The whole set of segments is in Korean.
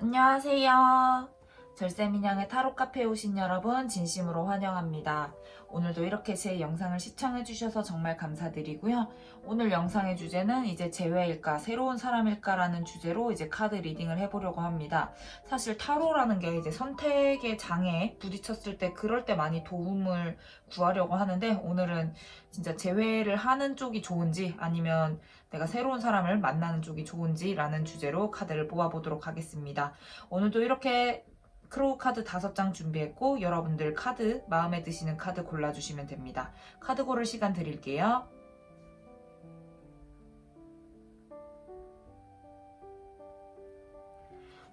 안녕하세요. 절세미냥의 타로 카페에 오신 여러분 진심으로 환영합니다. 오늘도 이렇게 제 영상을 시청해주셔서 정말 감사드리고요. 오늘 영상의 주제는 이제 재회일까, 새로운 사람일까라는 주제로 이제 카드 리딩을 해보려고 합니다. 사실 타로라는 게 이제 선택의 장애에 부딪혔을 때 그럴 때 많이 도움을 구하려고 하는데 오늘은 진짜 재회를 하는 쪽이 좋은지 아니면 내가 새로운 사람을 만나는 쪽이 좋은지라는 주제로 카드를 뽑아보도록 하겠습니다. 오늘도 이렇게 크로우 카드 5장 준비했고 여러분들 카드 마음에 드시는 카드 골라주시면 됩니다. 카드 고를 시간 드릴게요.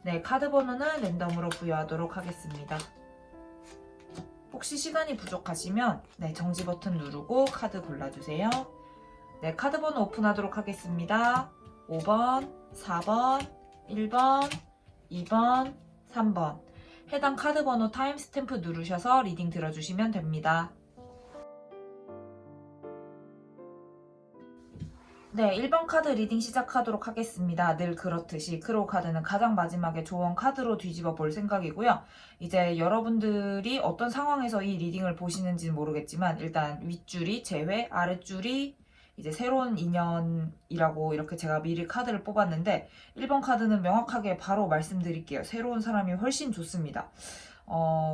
네, 카드 번호는 랜덤으로 부여하도록 하겠습니다. 혹시 시간이 부족하시면 정지 버튼 누르고 카드 골라주세요. 네, 카드 번호 오픈하도록 하겠습니다. 5번, 4번, 1번, 2번, 3번. 해당 카드 번호 타임스탬프 누르셔서 리딩 들어주시면 됩니다. 네, 1번 카드 리딩 시작하도록 하겠습니다. 늘 그렇듯이 크로우 카드는 가장 마지막에 조언 카드로 뒤집어 볼 생각이고요. 이제 여러분들이 어떤 상황에서 이 리딩을 보시는지는 모르겠지만 일단 윗줄이 재회, 아랫줄이 이제 새로운 인연이라고 이렇게 제가 미리 카드를 뽑았는데 1번 카드는 명확하게 바로 말씀드릴게요. 새로운 사람이 훨씬 좋습니다.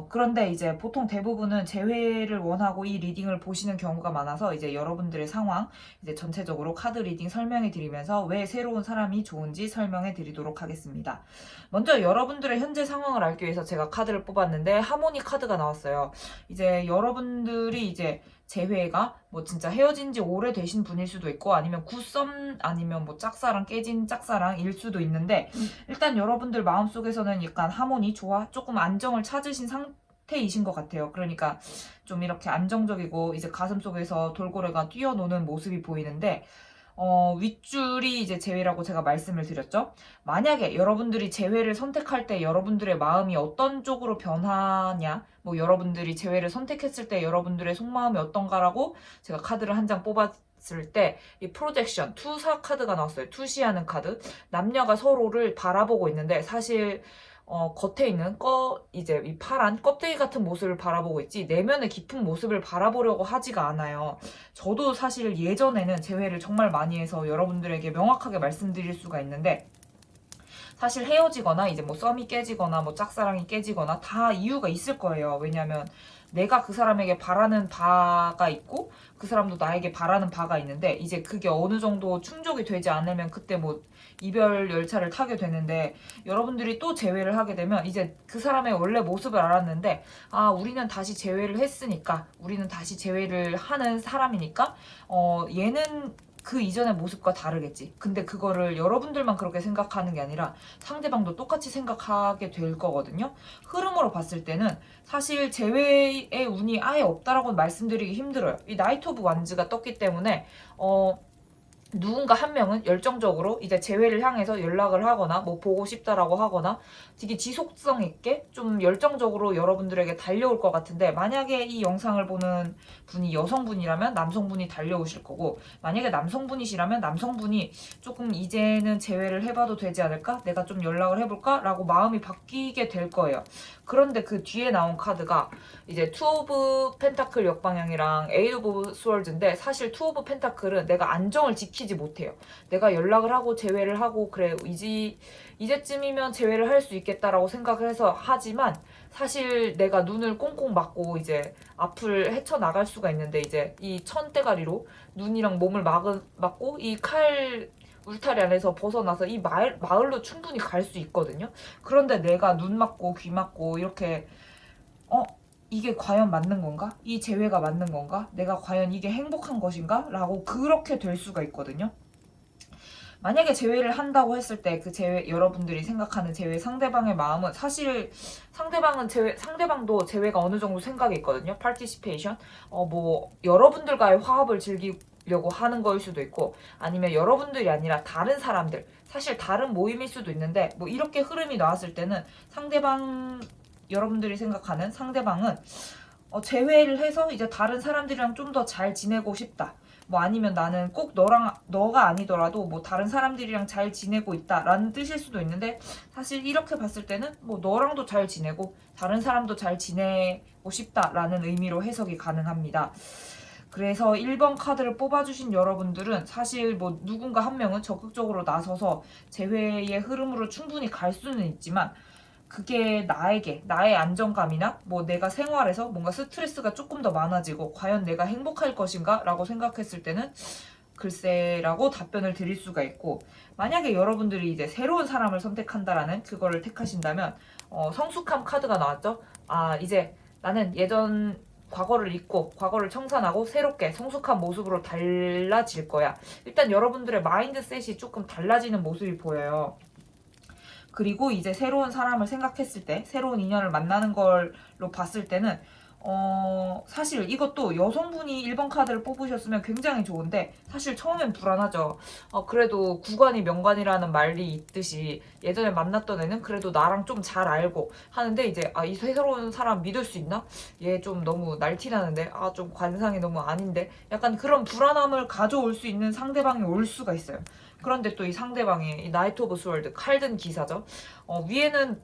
그런데 이제 보통 대부분은 재회를 원하고 이 리딩을 보시는 경우가 많아서 이제 여러분들의 상황, 이제 전체적으로 카드 리딩 설명해 드리면서 왜 새로운 사람이 좋은지 설명해 드리도록 하겠습니다. 먼저 여러분들의 현재 상황을 알기 위해서 제가 카드를 뽑았는데 하모니 카드가 나왔어요. 이제 여러분들이 이제 재회가 뭐 진짜 헤어진 지 오래되신 분일 수도 있고 아니면 굿썸 아니면 뭐 짝사랑 깨진 짝사랑일 수도 있는데 일단 여러분들 마음속에서는 약간 하모니 좋아 조금 안정을 찾으신 상태이신 것 같아요. 그러니까 좀 이렇게 안정적이고 이제 가슴속에서 돌고래가 뛰어노는 모습이 보이는데 윗줄이 이제 재회라고 제가 말씀을 드렸죠. 만약에 여러분들이 재회를 선택할 때 여러분들의 마음이 어떤 쪽으로 변하냐, 뭐 여러분들이 재회를 선택했을 때 여러분들의 속마음이 어떤가라고 제가 카드를 한 장 뽑았을 때 이 프로젝션, 투사 카드가 나왔어요. 투시하는 카드. 남녀가 서로를 바라보고 있는데 사실 겉에 있는 이제 이 파란 껍데기 같은 모습을 바라보고 있지 내면의 깊은 모습을 바라보려고 하지가 않아요. 저도 사실 예전에는 재회를 정말 많이 해서 여러분들에게 명확하게 말씀드릴 수가 있는데 사실 헤어지거나 이제 뭐 썸이 깨지거나 뭐 짝사랑이 깨지거나 다 이유가 있을 거예요. 왜냐면 내가 그 사람에게 바라는 바가 있고 그 사람도 나에게 바라는 바가 있는데 이제 그게 어느 정도 충족이 되지 않으면 그때 뭐 이별 열차를 타게 되는데 여러분들이 또 재회를 하게 되면 이제 그 사람의 원래 모습을 알았는데 아 우리는 다시 재회를 했으니까 우리는 다시 재회를 하는 사람이니까 얘는 그 이전의 모습과 다르겠지. 근데 그거를 여러분들만 그렇게 생각하는 게 아니라 상대방도 똑같이 생각하게 될 거거든요. 흐름으로 봤을 때는 사실 재회의 운이 아예 없다라고 말씀드리기 힘들어요. 이 나이트 오브 완즈가 떴기 때문에 누군가 한 명은 열정적으로 이제 재회를 향해서 연락을 하거나 뭐 보고 싶다라고 하거나 되게 지속성 있게 좀 열정적으로 여러분들에게 달려올 것 같은데 만약에 이 영상을 보는 분이 여성분이라면 남성분이 달려오실 거고 만약에 남성분이시라면 남성분이 조금 이제는 재회를 해봐도 되지 않을까? 내가 좀 연락을 해볼까? 라고 마음이 바뀌게 될 거예요. 그런데 그 뒤에 나온 카드가 이제 투 오브 펜타클 역방향이랑 에이드 오브 스월드인데 사실 투 오브 펜타클은 내가 안정을 지키지 못해요. 내가 연락을 하고 재회를 하고 그래 이제쯤이면 재회를 할 수 있겠다라고 생각을 해서 하지만 사실 내가 눈을 꽁꽁 막고 이제 앞을 헤쳐나갈 수가 있는데 이제 이 천대가리로 눈이랑 몸을 막고 이 칼 울타리 안에서 벗어나서 이 마을로 충분히 갈 수 있거든요. 그런데 내가 눈 맞고 귀 맞고 이렇게 이게 과연 맞는 건가? 이 재회가 맞는 건가? 내가 과연 이게 행복한 것인가? 라고 그렇게 될 수가 있거든요. 만약에 재회를 한다고 했을 때 그 재회 여러분들이 생각하는 재회 상대방의 마음은 사실 상대방도 재회가 어느 정도 생각이 있거든요. participation. 뭐 여러분들과의 화합을 즐기려고 하는 거일 수도 있고 아니면 여러분들이 아니라 다른 사람들 사실 다른 모임일 수도 있는데 뭐 이렇게 흐름이 나왔을 때는 여러분들이 생각하는 상대방은 재회를 해서 이제 다른 사람들이랑 좀 더 잘 지내고 싶다. 뭐 아니면 나는 꼭 너가 아니더라도 뭐 다른 사람들이랑 잘 지내고 있다라는 뜻일 수도 있는데, 사실 이렇게 봤을 때는 뭐 너랑도 잘 지내고 다른 사람도 잘 지내고 싶다라는 의미로 해석이 가능합니다. 그래서 1번 카드를 뽑아주신 여러분들은 사실 뭐 누군가 한 명은 적극적으로 나서서 재회의 흐름으로 충분히 갈 수는 있지만, 그게 나의 안정감이나 뭐 내가 생활에서 뭔가 스트레스가 조금 더 많아지고 과연 내가 행복할 것인가 라고 생각했을 때는 글쎄라고 답변을 드릴 수가 있고, 만약에 여러분들이 이제 새로운 사람을 선택한다라는 그거를 택하신다면, 성숙함 카드가 나왔죠. 아, 이제 나는 예전 과거를 잊고 과거를 청산하고 새롭게 성숙한 모습으로 달라질 거야. 일단 여러분들의 마인드셋이 조금 달라지는 모습이 보여요. 그리고 이제 새로운 사람을 생각했을 때, 새로운 인연을 만나는 걸로 봤을 때는, 사실 이것도 여성분이 1번 카드를 뽑으셨으면 굉장히 좋은데, 사실 처음엔 불안하죠. 그래도 구관이 명관이라는 말이 있듯이 예전에 만났던 애는 그래도 나랑 좀 잘 알고 하는데, 이제 이 새로운 사람 믿을 수 있나? 얘 좀 너무 날티나는데, 좀 관상이 너무 아닌데, 약간 그런 불안함을 가져올 수 있는 상대방이 올 수가 있어요. 그런데 또 이 상대방이 이 나이트 오브 스월드 칼든 기사죠. 위에는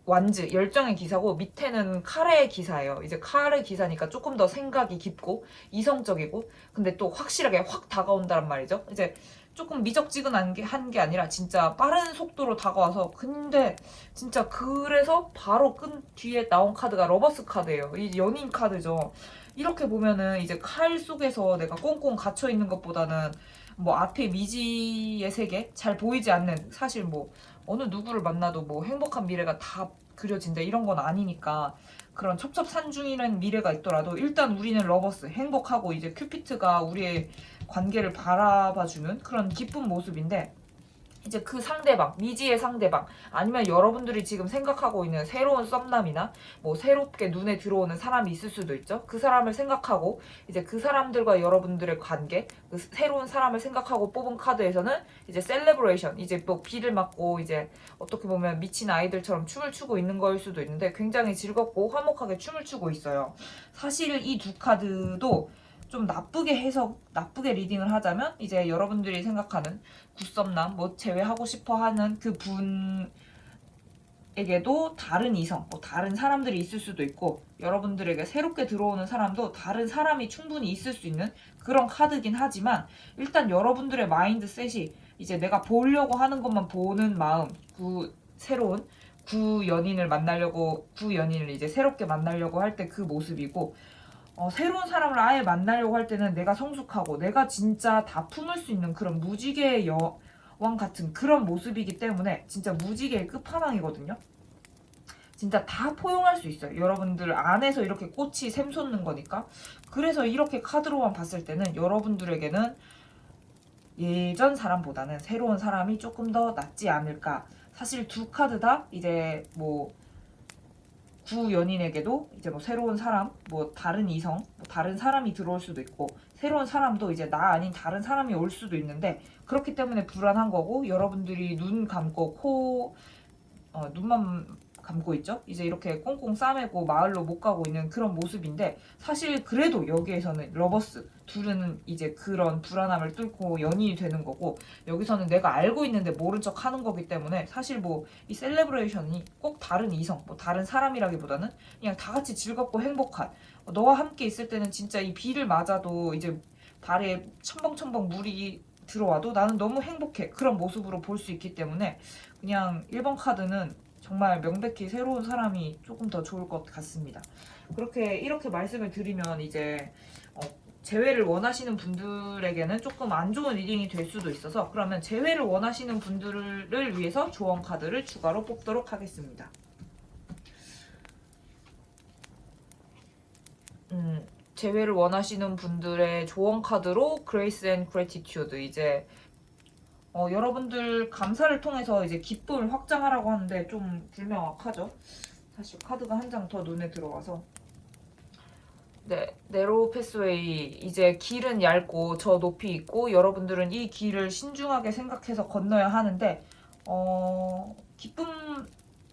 완즈 열정의 기사고 밑에는 카레의 기사예요. 이제 카레 기사니까 조금 더 생각이 깊고 이성적이고, 근데 또 확실하게 확 다가온다는 말이죠. 이제 조금 미적지근한 게 한 게 아니라 진짜 빠른 속도로 다가와서, 근데 진짜 그래서 바로 끈 뒤에 나온 카드가 러버스 카드예요. 이 연인 카드죠. 이렇게 보면은 이제 칼 속에서 내가 꽁꽁 갇혀 있는 것보다는 뭐 앞에 미지의 세계 잘 보이지 않는, 사실 뭐 어느 누구를 만나도 뭐 행복한 미래가 다 그려진다 이런 건 아니니까, 그런 첩첩산중이라는 미래가 있더라도 일단 우리는 러버스 행복하고 이제 큐피트가 우리의 관계를 바라봐주는 그런 기쁜 모습인데, 이제 그 상대방, 미지의 상대방, 아니면 여러분들이 지금 생각하고 있는 새로운 썸남이나 뭐 새롭게 눈에 들어오는 사람이 있을 수도 있죠. 그 사람을 생각하고 이제 그 사람들과 여러분들의 관계, 그 새로운 사람을 생각하고 뽑은 카드에서는 이제 셀레브레이션, 이제 뭐 비를 맞고 이제 어떻게 보면 미친 아이들처럼 춤을 추고 있는 거일 수도 있는데, 굉장히 즐겁고 화목하게 춤을 추고 있어요. 사실 이 두 카드도 좀 나쁘게 리딩을 하자면, 이제 여러분들이 생각하는 굿썸남, 뭐 제외하고 싶어 하는 그 분에게도 다른 이성, 뭐 다른 사람들이 있을 수도 있고, 여러분들에게 새롭게 들어오는 사람도 다른 사람이 충분히 있을 수 있는 그런 카드긴 하지만, 일단 여러분들의 마인드셋이 이제 내가 보려고 하는 것만 보는 마음, 새로운 구연인을 이제 새롭게 만나려고 할 때 그 모습이고, 새로운 사람을 아예 만나려고 할 때는 내가 성숙하고 내가 진짜 다 품을 수 있는 그런 무지개의 여왕 같은 그런 모습이기 때문에 진짜 무지개의 끝판왕이거든요. 진짜 다 포용할 수 있어요. 여러분들 안에서 이렇게 꽃이 샘솟는 거니까. 그래서 이렇게 카드로만 봤을 때는 여러분들에게는 예전 사람보다는 새로운 사람이 조금 더 낫지 않을까. 사실 두 카드 다 이제 뭐 구연인에게도 이제 뭐 새로운 사람, 뭐 다른 이성, 뭐 다른 사람이 들어올 수도 있고, 새로운 사람도 이제 나 아닌 다른 사람이 올 수도 있는데, 그렇기 때문에 불안한 거고, 여러분들이 눈 감고 눈만 감고 있죠? 이제 이렇게 꽁꽁 싸매고 마을로 못 가고 있는 그런 모습인데, 사실 그래도 여기에서는 러버스 둘은 이제 그런 불안함을 뚫고 연인이 되는 거고, 여기서는 내가 알고 있는데 모른 척 하는 거기 때문에, 사실 뭐 이 셀레브레이션이 꼭 다른 이성, 뭐 다른 사람이라기보다는 그냥 다 같이 즐겁고 행복한, 너와 함께 있을 때는 진짜 이 비를 맞아도 이제 발에 첨벙첨벙 물이 들어와도 나는 너무 행복해, 그런 모습으로 볼 수 있기 때문에, 그냥 1번 카드는 정말 명백히 새로운 사람이 조금 더 좋을 것 같습니다. 이렇게 말씀을 드리면 이제 재회를 원하시는 분들에게는 조금 안 좋은 리딩이 될 수도 있어서, 그러면 재회를 원하시는 분들을 위해서 조언 카드를 추가로 뽑도록 하겠습니다. 재회를 원하시는 분들의 조언 카드로 그레이스 앤 그래티튜드, 이제 여러분들 감사를 통해서 이제 기쁨을 확장하라고 하는데 좀 불명확하죠. 사실 카드가 한 장 더 눈에 들어와서, 네, 네로우 패스웨이, 이제 길은 얇고 저 높이 있고 여러분들은 이 길을 신중하게 생각해서 건너야 하는데, 기쁨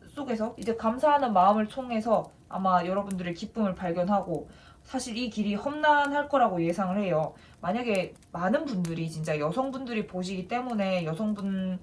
속에서 이제 감사하는 마음을 통해서 아마 여러분들의 기쁨을 발견하고, 사실 이 길이 험난할 거라고 예상을 해요. 만약에 많은 분들이 진짜 여성분들이 보시기 때문에 여성분들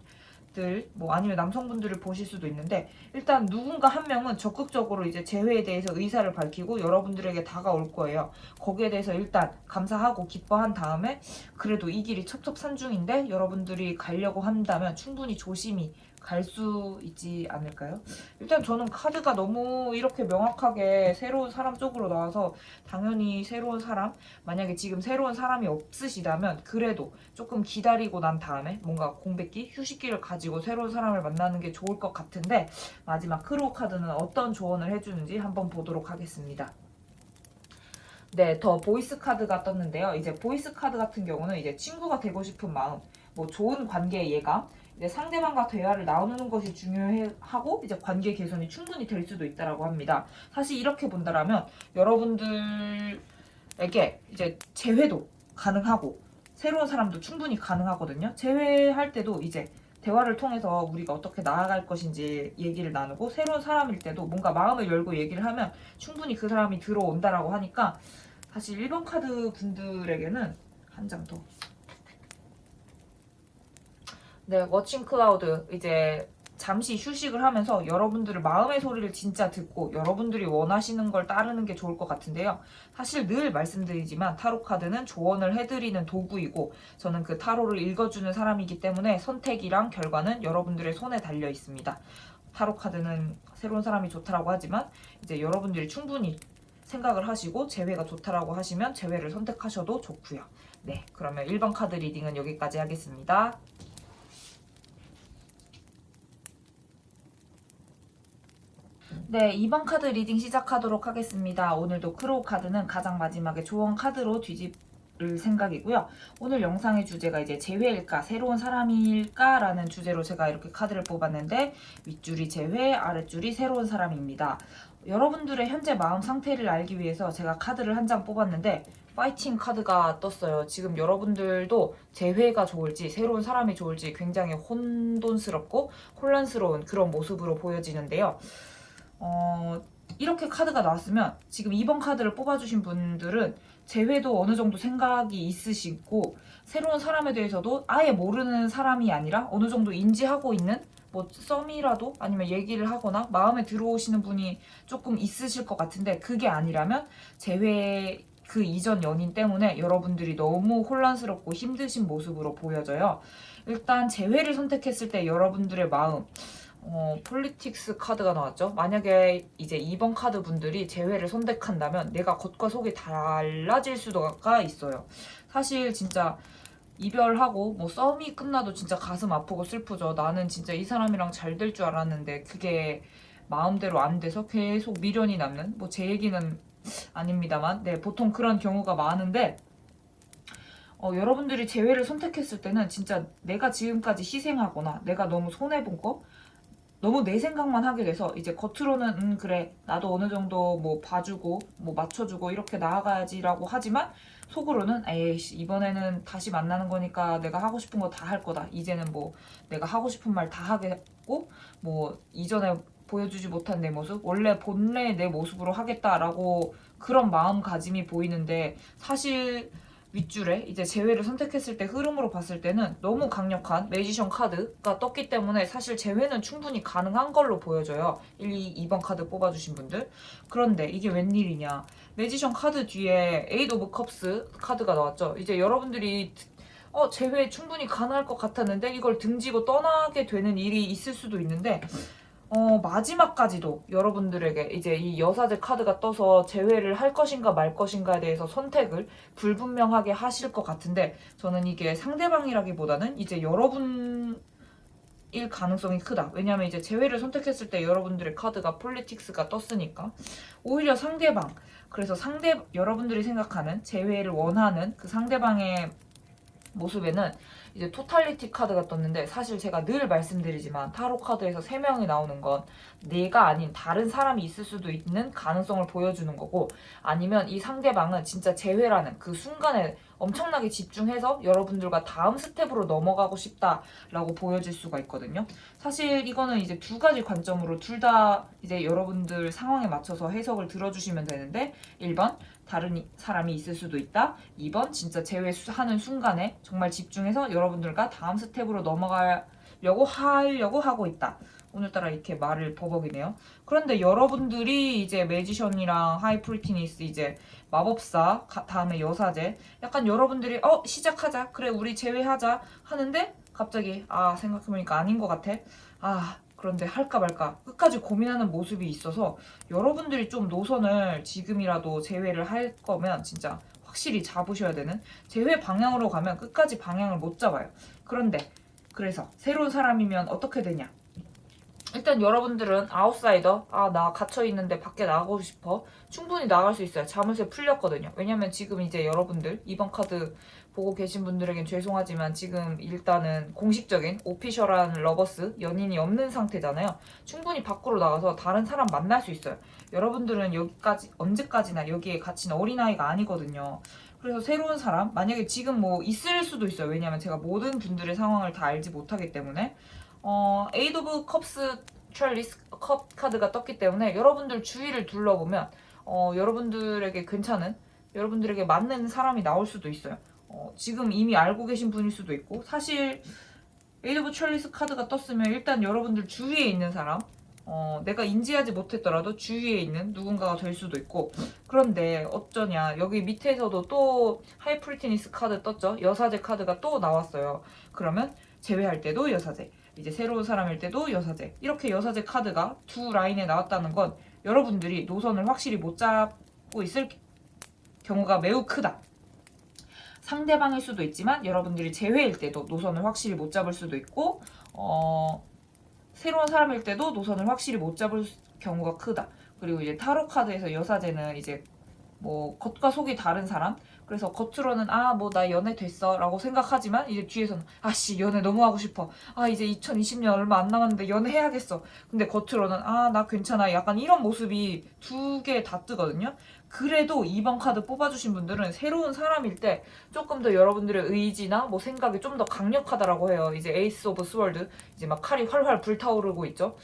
뭐 아니면 남성분들을 보실 수도 있는데 일단 누군가 한 명은 적극적으로 이제 재회에 대해서 의사를 밝히고 여러분들에게 다가올 거예요. 거기에 대해서 일단 감사하고 기뻐한 다음에 그래도 이 길이 첩첩산중인데 여러분들이 가려고 한다면 충분히 조심히 갈 수 있지 않을까요? 일단 저는 카드가 너무 이렇게 명확하게 새로운 사람 쪽으로 나와서 당연히 새로운 사람, 만약에 지금 새로운 사람이 없으시다면 그래도 조금 기다리고 난 다음에 뭔가 공백기, 휴식기를 가지고 새로운 사람을 만나는 게 좋을 것 같은데 마지막 크로우 카드는 어떤 조언을 해주는지 한번 보도록 하겠습니다. 네, 더 보이스 카드가 떴는데요. 이제 보이스 카드 같은 경우는 이제 친구가 되고 싶은 마음, 뭐 좋은 관계의 예감, 이제 상대방과 대화를 나누는 것이 중요하고 이제 관계 개선이 충분히 될 수도 있다라고 합니다. 사실 이렇게 본다라면 여러분들에게 이제 재회도 가능하고 새로운 사람도 충분히 가능하거든요. 재회할 때도 이제 대화를 통해서 우리가 어떻게 나아갈 것인지 얘기를 나누고 새로운 사람일 때도 뭔가 마음을 열고 얘기를 하면 충분히 그 사람이 들어온다라고 하니까 사실 1번 카드 분들에게는 한 장 더. 네, 워칭 클라우드 이제 잠시 휴식을 하면서 여러분들의 마음의 소리를 진짜 듣고 여러분들이 원하시는 걸 따르는 게 좋을 것 같은데요. 사실 늘 말씀드리지만 타로 카드는 조언을 해드리는 도구이고 저는 그 타로를 읽어주는 사람이기 때문에 선택이랑 결과는 여러분들의 손에 달려 있습니다. 타로 카드는 새로운 사람이 좋다라고 하지만 이제 여러분들이 충분히 생각을 하시고 재회가 좋다라고 하시면 재회를 선택하셔도 좋고요. 네, 그러면 1번 카드 리딩은 여기까지 하겠습니다. 네, 2번 카드 리딩 시작하도록 하겠습니다. 오늘도 크로우 카드는 가장 마지막에 조언 카드로 뒤집을 생각이고요. 오늘 영상의 주제가 이제 재회일까, 새로운 사람일까? 라는 주제로 제가 이렇게 카드를 뽑았는데 윗줄이 재회, 아랫줄이 새로운 사람입니다. 여러분들의 현재 마음 상태를 알기 위해서 제가 카드를 한 장 뽑았는데 파이팅 카드가 떴어요. 지금 여러분들도 재회가 좋을지 새로운 사람이 좋을지 굉장히 혼돈스럽고 혼란스러운 그런 모습으로 보여지는데요. 이렇게 카드가 나왔으면 지금 2번 카드를 뽑아주신 분들은 재회도 어느 정도 생각이 있으시고 새로운 사람에 대해서도 아예 모르는 사람이 아니라 어느 정도 인지하고 있는 뭐 썸이라도 아니면 얘기를 하거나 마음에 들어오시는 분이 조금 있으실 것 같은데 그게 아니라면 재회 그 이전 연인 때문에 여러분들이 너무 혼란스럽고 힘드신 모습으로 보여져요. 일단 재회를 선택했을 때 여러분들의 마음 폴리틱스 카드가 나왔죠. 만약에 이제 2번 카드 분들이 재회를 선택한다면 내가 겉과 속이 달라질 수가 있어요. 사실 진짜 이별하고 뭐 썸이 끝나도 진짜 가슴 아프고 슬프죠. 나는 진짜 이 사람이랑 잘 될 줄 알았는데 그게 마음대로 안 돼서 계속 미련이 남는 뭐 제 얘기는 아닙니다만 네 보통 그런 경우가 많은데 여러분들이 재회를 선택했을 때는 진짜 내가 지금까지 희생하거나 내가 너무 손해본 거 너무 내 생각만 하게 돼서 이제 겉으로는 그래 나도 어느 정도 뭐 봐주고 뭐 맞춰주고 이렇게 나아가야지라고 하지만 속으로는 에이씨 이번에는 다시 만나는 거니까 내가 하고 싶은 거 다 할 거다. 이제는 뭐 내가 하고 싶은 말 다 하겠고 뭐 이전에 보여주지 못한 내 모습 원래 본래 내 모습으로 하겠다라고 그런 마음가짐이 보이는데 사실 윗줄에 이제 재회를 선택했을 때 흐름으로 봤을 때는 너무 강력한 매지션 카드가 떴기 때문에 사실 재회는 충분히 가능한 걸로 보여져요. 1, 2, 2번 카드 뽑아주신 분들. 그런데 이게 웬일이냐. 매지션 카드 뒤에 에이드 오브 컵스 카드가 나왔죠. 이제 여러분들이 재회 충분히 가능할 것 같았는데 이걸 등지고 떠나게 되는 일이 있을 수도 있는데 마지막까지도 여러분들에게 이제 이 여사제 카드가 떠서 재회를 할 것인가 말 것인가에 대해서 선택을 불분명하게 하실 것 같은데 저는 이게 상대방이라기보다는 이제 여러분일 가능성이 크다. 왜냐하면 이제 재회를 선택했을 때 여러분들의 카드가 폴리틱스가 떴으니까 오히려 상대방 그래서 여러분들이 생각하는 재회를 원하는 그 상대방의 모습에는 이제 토탈리티 카드가 떴는데 사실 제가 늘 말씀드리지만 타로 카드에서 3명이 나오는 건 내가 아닌 다른 사람이 있을 수도 있는 가능성을 보여주는 거고 아니면 이 상대방은 진짜 재회라는 그 순간에 엄청나게 집중해서 여러분들과 다음 스텝으로 넘어가고 싶다라고 보여질 수가 있거든요. 사실 이거는 이제 두 가지 관점으로 둘 다 이제 여러분들 상황에 맞춰서 해석을 들어주시면 되는데 1번 다른 사람이 있을 수도 있다. 2번 진짜 제외하는 순간에 정말 집중해서 여러분들과 다음 스텝으로 넘어가려고 하고 있다. 오늘따라 이렇게 말을 버벅이네요. 그런데 여러분들이 이제 매지션이랑 하이프리티니스 이제 마법사 다음에 여사제 약간 여러분들이 시작하자 그래 우리 제외하자 하는데 갑자기 생각해보니까 아닌 것 같아. 그런데 할까 말까 끝까지 고민하는 모습이 있어서 여러분들이 좀 노선을 지금이라도 제외를 할 거면 진짜 확실히 잡으셔야 되는, 제외 방향으로 가면 끝까지 방향을 못 잡아요. 그래서 새로운 사람이면 어떻게 되냐, 일단 여러분들은 아웃사이더, 나 갇혀있는데 밖에 나가고 싶어, 충분히 나갈 수 있어요. 자물쇠 풀렸거든요. 왜냐면 지금 이제 여러분들 이번 카드 보고 계신 분들에겐 죄송하지만 지금 일단은 공식적인 오피셜한 러버스, 연인이 없는 상태잖아요. 충분히 밖으로 나가서 다른 사람 만날 수 있어요. 여러분들은 여기까지 언제까지나 여기에 갇힌 어린아이가 아니거든요. 그래서 새로운 사람, 만약에 지금 뭐 있을 수도 있어요. 왜냐면 제가 모든 분들의 상황을 다 알지 못하기 때문에 에이드 오브 컵스 트렐리스 컵 카드가 떴기 때문에 여러분들 주위를 둘러보면 여러분들에게 괜찮은, 여러분들에게 맞는 사람이 나올 수도 있어요. 지금 이미 알고 계신 분일 수도 있고, 사실 에이드 오브 트렐리스 카드가 떴으면 일단 여러분들 주위에 있는 사람, 내가 인지하지 못했더라도 주위에 있는 누군가가 될 수도 있고. 그런데 어쩌냐, 여기 밑에서도 또 하이프리티니스 카드 떴죠. 여사제 카드가 또 나왔어요. 그러면 제외할 때도 여사제, 이제 새로운 사람일 때도 여사제, 이렇게 여사제 카드가 두 라인에 나왔다는 건 여러분들이 노선을 확실히 못 잡고 있을 경우가 매우 크다. 상대방일 수도 있지만 여러분들이 제외일 때도 노선을 확실히 못 잡을 수도 있고, 새로운 사람일 때도 노선을 확실히 못 잡을 경우가 크다. 그리고 이제 타로 카드에서 여사제는 이제 뭐 겉과 속이 다른 사람, 그래서 겉으로는 뭐 나 연애 됐어 라고 생각하지만 이제 뒤에서는 연애 너무 하고 싶어, 이제 2020년 얼마 안 남았는데 연애해야겠어, 근데 겉으로는 나 괜찮아, 약간 이런 모습이 두 개 다 뜨거든요. 그래도 이번 카드 뽑아주신 분들은 새로운 사람일 때 조금 더 여러분들의 의지나 뭐 생각이 좀 더 강력하다라고 해요. 이제 에이스 오브 스월드, 이제 막 칼이 활활 불타오르고 있죠.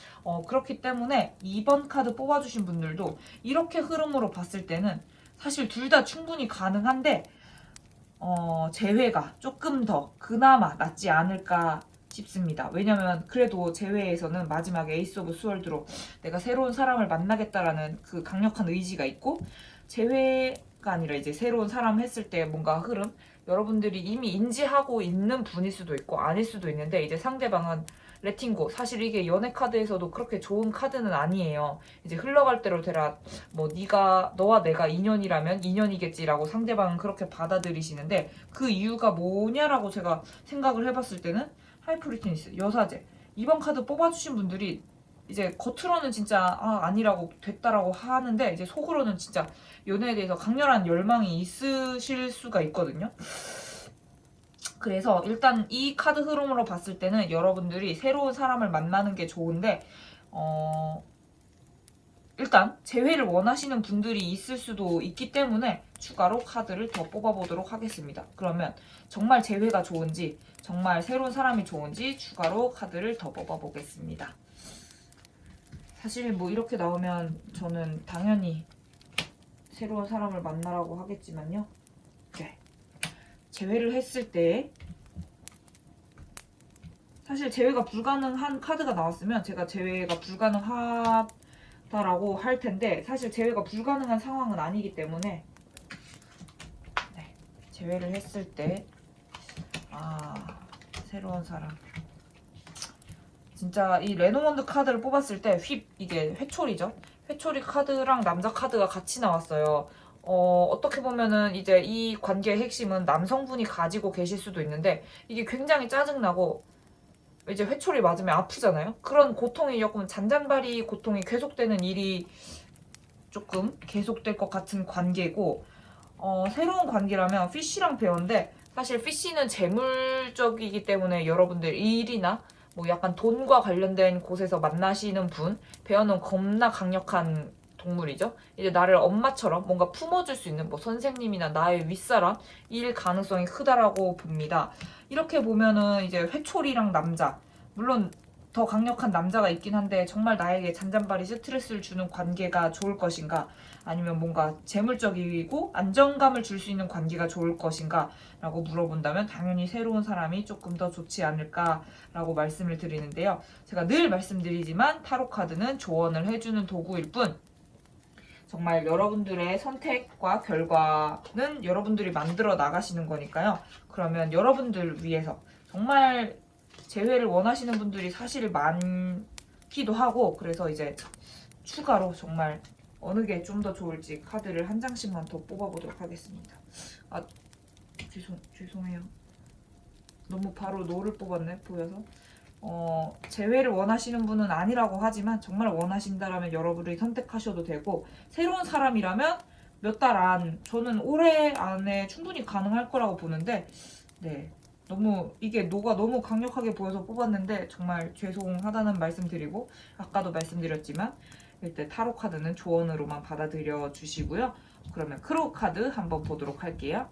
그렇기 때문에 이번 카드 뽑아주신 분들도 이렇게 흐름으로 봤을 때는 사실 둘 다 충분히 가능한데 제외가 조금 더 그나마 낫지 않을까 싶습니다. 왜냐면 그래도 제외에서는 마지막에 에이스 오브 스월드로 내가 새로운 사람을 만나겠다라는 그 강력한 의지가 있고, 제외가 아니라 이제 새로운 사람 했을 때 뭔가 흐름, 여러분들이 이미 인지하고 있는 분일 수도 있고 아닐 수도 있는데, 이제 상대방은 레팅고, 사실 이게 연애 카드에서도 그렇게 좋은 카드는 아니에요. 이제 흘러갈 대로 되라, 뭐 너와 내가 인연이라면 인연이겠지라고 상대방은 그렇게 받아들이시는데, 그 이유가 뭐냐라고 제가 생각을 해봤을 때는 하이프리티니스, 여사제, 이번 카드 뽑아주신 분들이 이제 겉으로는 진짜 아니라고 됐다라고 하는데 이제 속으로는 진짜 연애에 대해서 강렬한 열망이 있으실 수가 있거든요. 그래서 일단 이 카드 흐름으로 봤을 때는 여러분들이 새로운 사람을 만나는 게 좋은데, 일단 제외를 원하시는 분들이 있을 수도 있기 때문에 추가로 카드를 더 뽑아보도록 하겠습니다. 그러면 정말 제외가 좋은지, 정말 새로운 사람이 좋은지 추가로 카드를 더 뽑아보겠습니다. 사실 뭐 이렇게 나오면 저는 당연히 새로운 사람을 만나라고 하겠지만요. 네. 제외를 했을 때 사실 제외가 불가능한 카드가 나왔으면 제가 제외가 불가능하다라고 할 텐데, 사실 제외가 불가능한 상황은 아니기 때문에 제외를 했을 때 새로운 사람, 진짜 이 레노먼드 카드를 뽑았을 때 이게 회초리죠. 회초리 카드랑 남자 카드가 같이 나왔어요. 어떻게 보면은 이제 이 관계의 핵심은 남성분이 가지고 계실 수도 있는데, 이게 굉장히 짜증나고 이제 회초리 맞으면 아프잖아요. 그런 고통이 조금 잔잔바리 고통이 계속되는 일이 조금 계속될 것 같은 관계고, 새로운 관계라면 피쉬랑 베어인데, 사실 피쉬는 재물적이기 때문에 여러분들 일이나 뭐 약간 돈과 관련된 곳에서 만나시는 분, 베어는 겁나 강력한 동물이죠. 이제 나를 엄마처럼 뭔가 품어줄 수 있는 뭐 선생님이나 나의 윗사람일 가능성이 크다라고 봅니다. 이렇게 보면은 이제 회초리랑 남자, 물론 더 강력한 남자가 있긴 한데 정말 나에게 잔잔바리 스트레스를 주는 관계가 좋을 것인가, 아니면 뭔가 재물적이고 안정감을 줄 수 있는 관계가 좋을 것인가 라고 물어본다면 당연히 새로운 사람이 조금 더 좋지 않을까 라고 말씀을 드리는데요. 제가 늘 말씀드리지만 타로 카드는 조언을 해주는 도구일 뿐 정말 여러분들의 선택과 결과는 여러분들이 만들어 나가시는 거니까요. 그러면 여러분들 위해서 정말 재회를 원하시는 분들이 사실 많기도 하고, 그래서 이제 추가로 정말 어느 게 좀 더 좋을지 카드를 한 장씩만 더 뽑아보도록 하겠습니다. 아, 죄송해요. 너무 바로 노를 뽑았네, 보여서. 재회를 원하시는 분은 아니라고 하지만 정말 원하신다라면 여러분이 선택하셔도 되고, 새로운 사람이라면 몇 달 안, 저는 올해 안에 충분히 가능할 거라고 보는데, 네. 너무 이게 노가 너무 강력하게 보여서 뽑았는데 정말 죄송하다는 말씀 드리고, 아까도 말씀드렸지만 일단 타로 카드는 조언으로만 받아들여 주시고요. 그러면 크로우 카드 한번 보도록 할게요.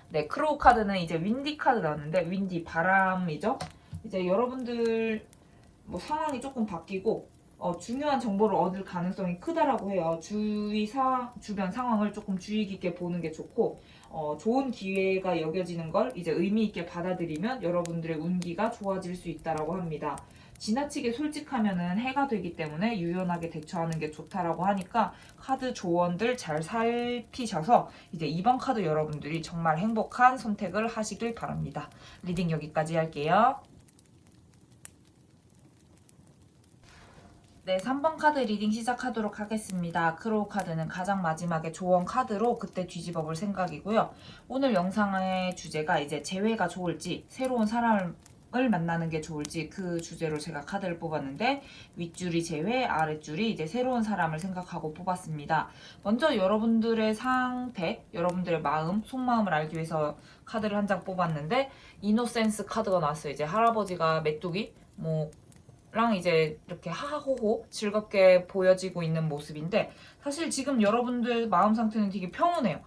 네, 크로우 카드는 이제 윈디 카드 나왔는데, 윈디 바람이죠. 이제 여러분들 뭐 상황이 조금 바뀌고 중요한 정보를 얻을 가능성이 크다라고 해요. 주변 상황을 조금 주의 깊게 보는 게 좋고, 좋은 기회가 여겨지는 걸 이제 의미 있게 받아들이면 여러분들의 운기가 좋아질 수 있다라고 합니다. 지나치게 솔직하면은 해가 되기 때문에 유연하게 대처하는 게 좋다라고 하니까 카드 조언들 잘 살피셔서 이제 이번 카드 여러분들이 정말 행복한 선택을 하시길 바랍니다. 리딩 여기까지 할게요. 네, 3번 카드 리딩 시작하도록 하겠습니다. 크로우 카드는 가장 마지막에 조언 카드로 그때 뒤집어 볼 생각이고요. 오늘 영상의 주제가 이제 재회가 좋을지 새로운 사람을 만나는 게 좋을지 그 주제로 제가 카드를 뽑았는데, 윗줄이 재회, 아랫줄이 이제 새로운 사람을 생각하고 뽑았습니다. 먼저 여러분들의 상태, 여러분들의 마음, 속마음을 알기 위해서 카드를 한 장 뽑았는데, 이노센스 카드가 나왔어요. 이제 할아버지가 메뚜기 랑 이제 이렇게 하하호호 즐겁게 보여지고 있는 모습인데, 사실 지금 여러분들 마음 상태는 되게 평온해요.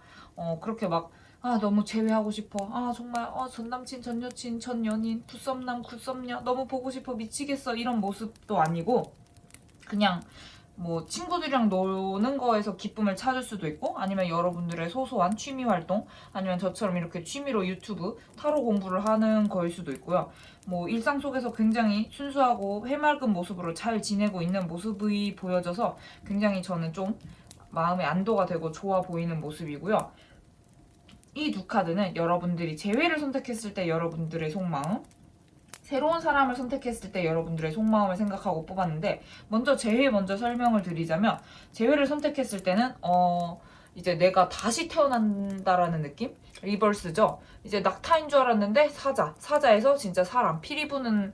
그렇게 막 너무 재회하고 싶어, 정말 전 남친, 전 여친, 전 연인, 굿썸남, 굿썸녀 너무 보고 싶어 미치겠어 이런 모습도 아니고, 그냥 뭐 친구들이랑 노는 거에서 기쁨을 찾을 수도 있고, 아니면 여러분들의 소소한 취미 활동, 아니면 저처럼 이렇게 취미로 유튜브 타로 공부를 하는 거일 수도 있고요. 뭐 일상 속에서 굉장히 순수하고 해맑은 모습으로 잘 지내고 있는 모습이 보여져서 굉장히 저는 좀 마음에 안도가 되고 좋아 보이는 모습이고요. 이 두 카드는 여러분들이 재회를 선택했을 때 여러분들의 속마음, 새로운 사람을 선택했을 때 여러분들의 속마음을 생각하고 뽑았는데, 먼저 재회 먼저 설명을 드리자면, 재회를 선택했을 때는 이제 내가 다시 태어난다라는 느낌? 리버스죠. 이제 낙타인 줄 알았는데 사자에서 진짜 사람, 피리 부는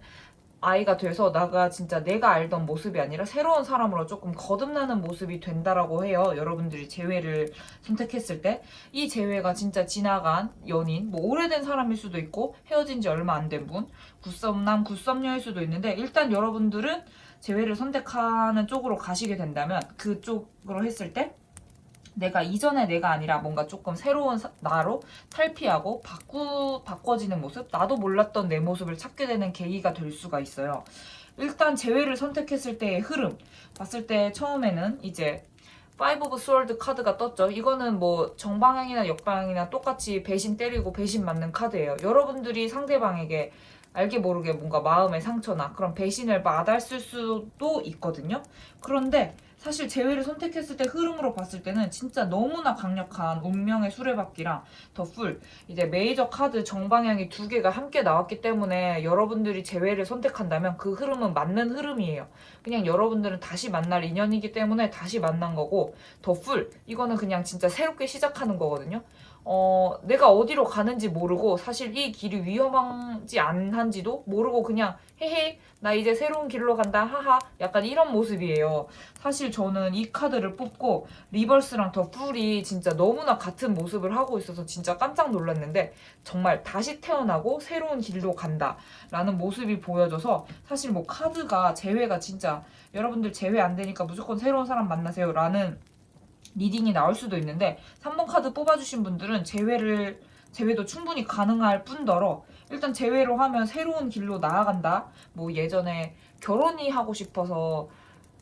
아이가 돼서 나가 진짜 내가 알던 모습이 아니라 새로운 사람으로 조금 거듭나는 모습이 된다라고 해요. 여러분들이 재회를 선택했을 때. 이 재회가 진짜 지나간 연인, 뭐 오래된 사람일 수도 있고 헤어진 지 얼마 안 된 분, 굿썸남, 굿썸녀일 수도 있는데, 일단 여러분들은 재회를 선택하는 쪽으로 가시게 된다면 그쪽으로 했을 때 내가 이전의 내가 아니라 뭔가 조금 새로운 나로 탈피하고 바꿔지는 모습, 나도 몰랐던 내 모습을 찾게 되는 계기가 될 수가 있어요. 일단 재회를 선택했을 때의 흐름 봤을 때 처음에는 이제 파이브 오브 스월드 카드가 떴죠. 이거는 뭐 정방향이나 역방향이나 똑같이 배신 때리고 배신 맞는 카드예요. 여러분들이 상대방에게 알게 모르게 뭔가 마음의 상처나 그런 배신을 받았을 수도 있거든요. 그런데 사실 재회를 선택했을 때 흐름으로 봤을 때는 진짜 너무나 강력한 운명의 수레바퀴랑 더 풀, 이제 메이저 카드 정방향이 두 개가 함께 나왔기 때문에 여러분들이 재회를 선택한다면 그 흐름은 맞는 흐름이에요. 그냥 여러분들은 다시 만날 인연이기 때문에 다시 만난 거고, 더 풀, 이거는 그냥 진짜 새롭게 시작하는 거거든요. 내가 어디로 가는지 모르고 사실 이 길이 위험한지 안 한지도 모르고 그냥 헤헤 나 이제 새로운 길로 간다 하하 약간 이런 모습이에요. 사실 저는 이 카드를 뽑고 리버스랑 더 풀이 진짜 너무나 같은 모습을 하고 있어서 진짜 깜짝 놀랐는데 정말 다시 태어나고 새로운 길로 간다 라는 모습이 보여져서 사실 뭐 카드가 재회가 진짜 여러분들 재회 안 되니까 무조건 새로운 사람 만나세요 라는 리딩이 나올 수도 있는데 3번 카드 뽑아주신 분들은 제외도 충분히 가능할 뿐더러 일단 제외로 하면 새로운 길로 나아간다. 뭐 예전에 결혼이 하고 싶어서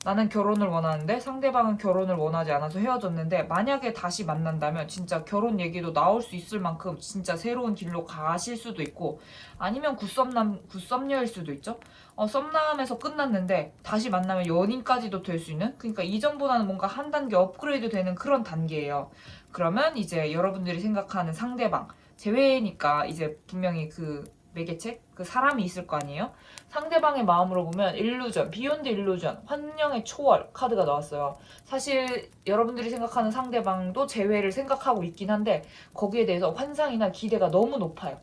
나는 결혼을 원하는데 상대방은 결혼을 원하지 않아서 헤어졌는데 만약에 다시 만난다면 진짜 결혼 얘기도 나올 수 있을 만큼 진짜 새로운 길로 가실 수도 있고 아니면 굿썸녀일 수도 있죠. 썸남에서 끝났는데 다시 만나면 연인까지도 될 수 있는 그러니까 이전보다는 뭔가 한 단계 업그레이드 되는 그런 단계예요. 그러면 이제 여러분들이 생각하는 상대방 제외니까 이제 분명히 그 매개체? 그 사람이 있을 거 아니에요? 상대방의 마음으로 보면 일루전, 비욘드 일루전, 환영의 초월 카드가 나왔어요. 사실 여러분들이 생각하는 상대방도 재회를 생각하고 있긴 한데 거기에 대해서 환상이나 기대가 너무 높아요.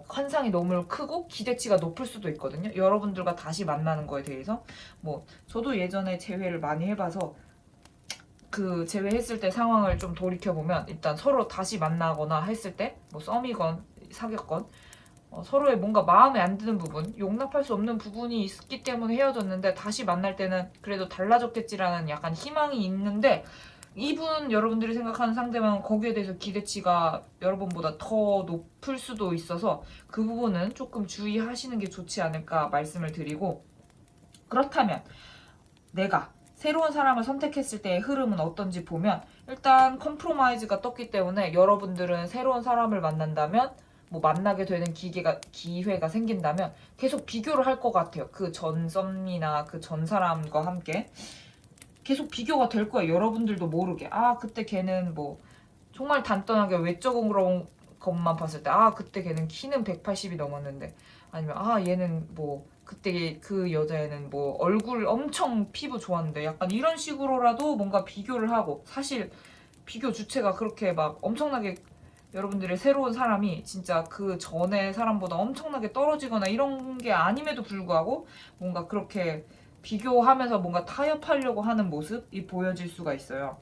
환상이 너무 크고 기대치가 높을 수도 있거든요. 여러분들과 다시 만나는 거에 대해서 뭐 저도 예전에 재회를 많이 해봐서 그 제외했을 때 상황을 좀 돌이켜보면 일단 서로 다시 만나거나 했을 때 뭐 썸이건 사귀었건 서로의 뭔가 마음에 안 드는 부분, 용납할 수 없는 부분이 있기 때문에 헤어졌는데 다시 만날 때는 그래도 달라졌겠지라는 약간 희망이 있는데 이분 여러분들이 생각하는 상대방은 거기에 대해서 기대치가 여러분보다 더 높을 수도 있어서 그 부분은 조금 주의하시는 게 좋지 않을까 말씀을 드리고 그렇다면 내가 새로운 사람을 선택했을 때의 흐름은 어떤지 보면 일단 컴프로마이즈가 떴기 때문에 여러분들은 새로운 사람을 만난다면 뭐 만나게 되는 기회가 생긴다면 계속 비교를 할 것 같아요. 그 전 썸이나 그 전 사람과 함께 계속 비교가 될 거예요. 여러분들도 모르게. 아, 그때 걔는 뭐 정말 단단하게 외적으로 것만 봤을 때 아, 그때 걔는 키는 180이 넘었는데 아니면 아, 얘는 뭐 그때 그 여자애는 뭐 얼굴 엄청 피부 좋았는데 약간 이런 식으로라도 뭔가 비교를 하고 사실 비교 주체가 그렇게 막 엄청나게 여러분들의 새로운 사람이 진짜 그 전에 사람보다 엄청나게 떨어지거나 이런 게 아님에도 불구하고 뭔가 그렇게 비교하면서 뭔가 타협하려고 하는 모습이 보여질 수가 있어요.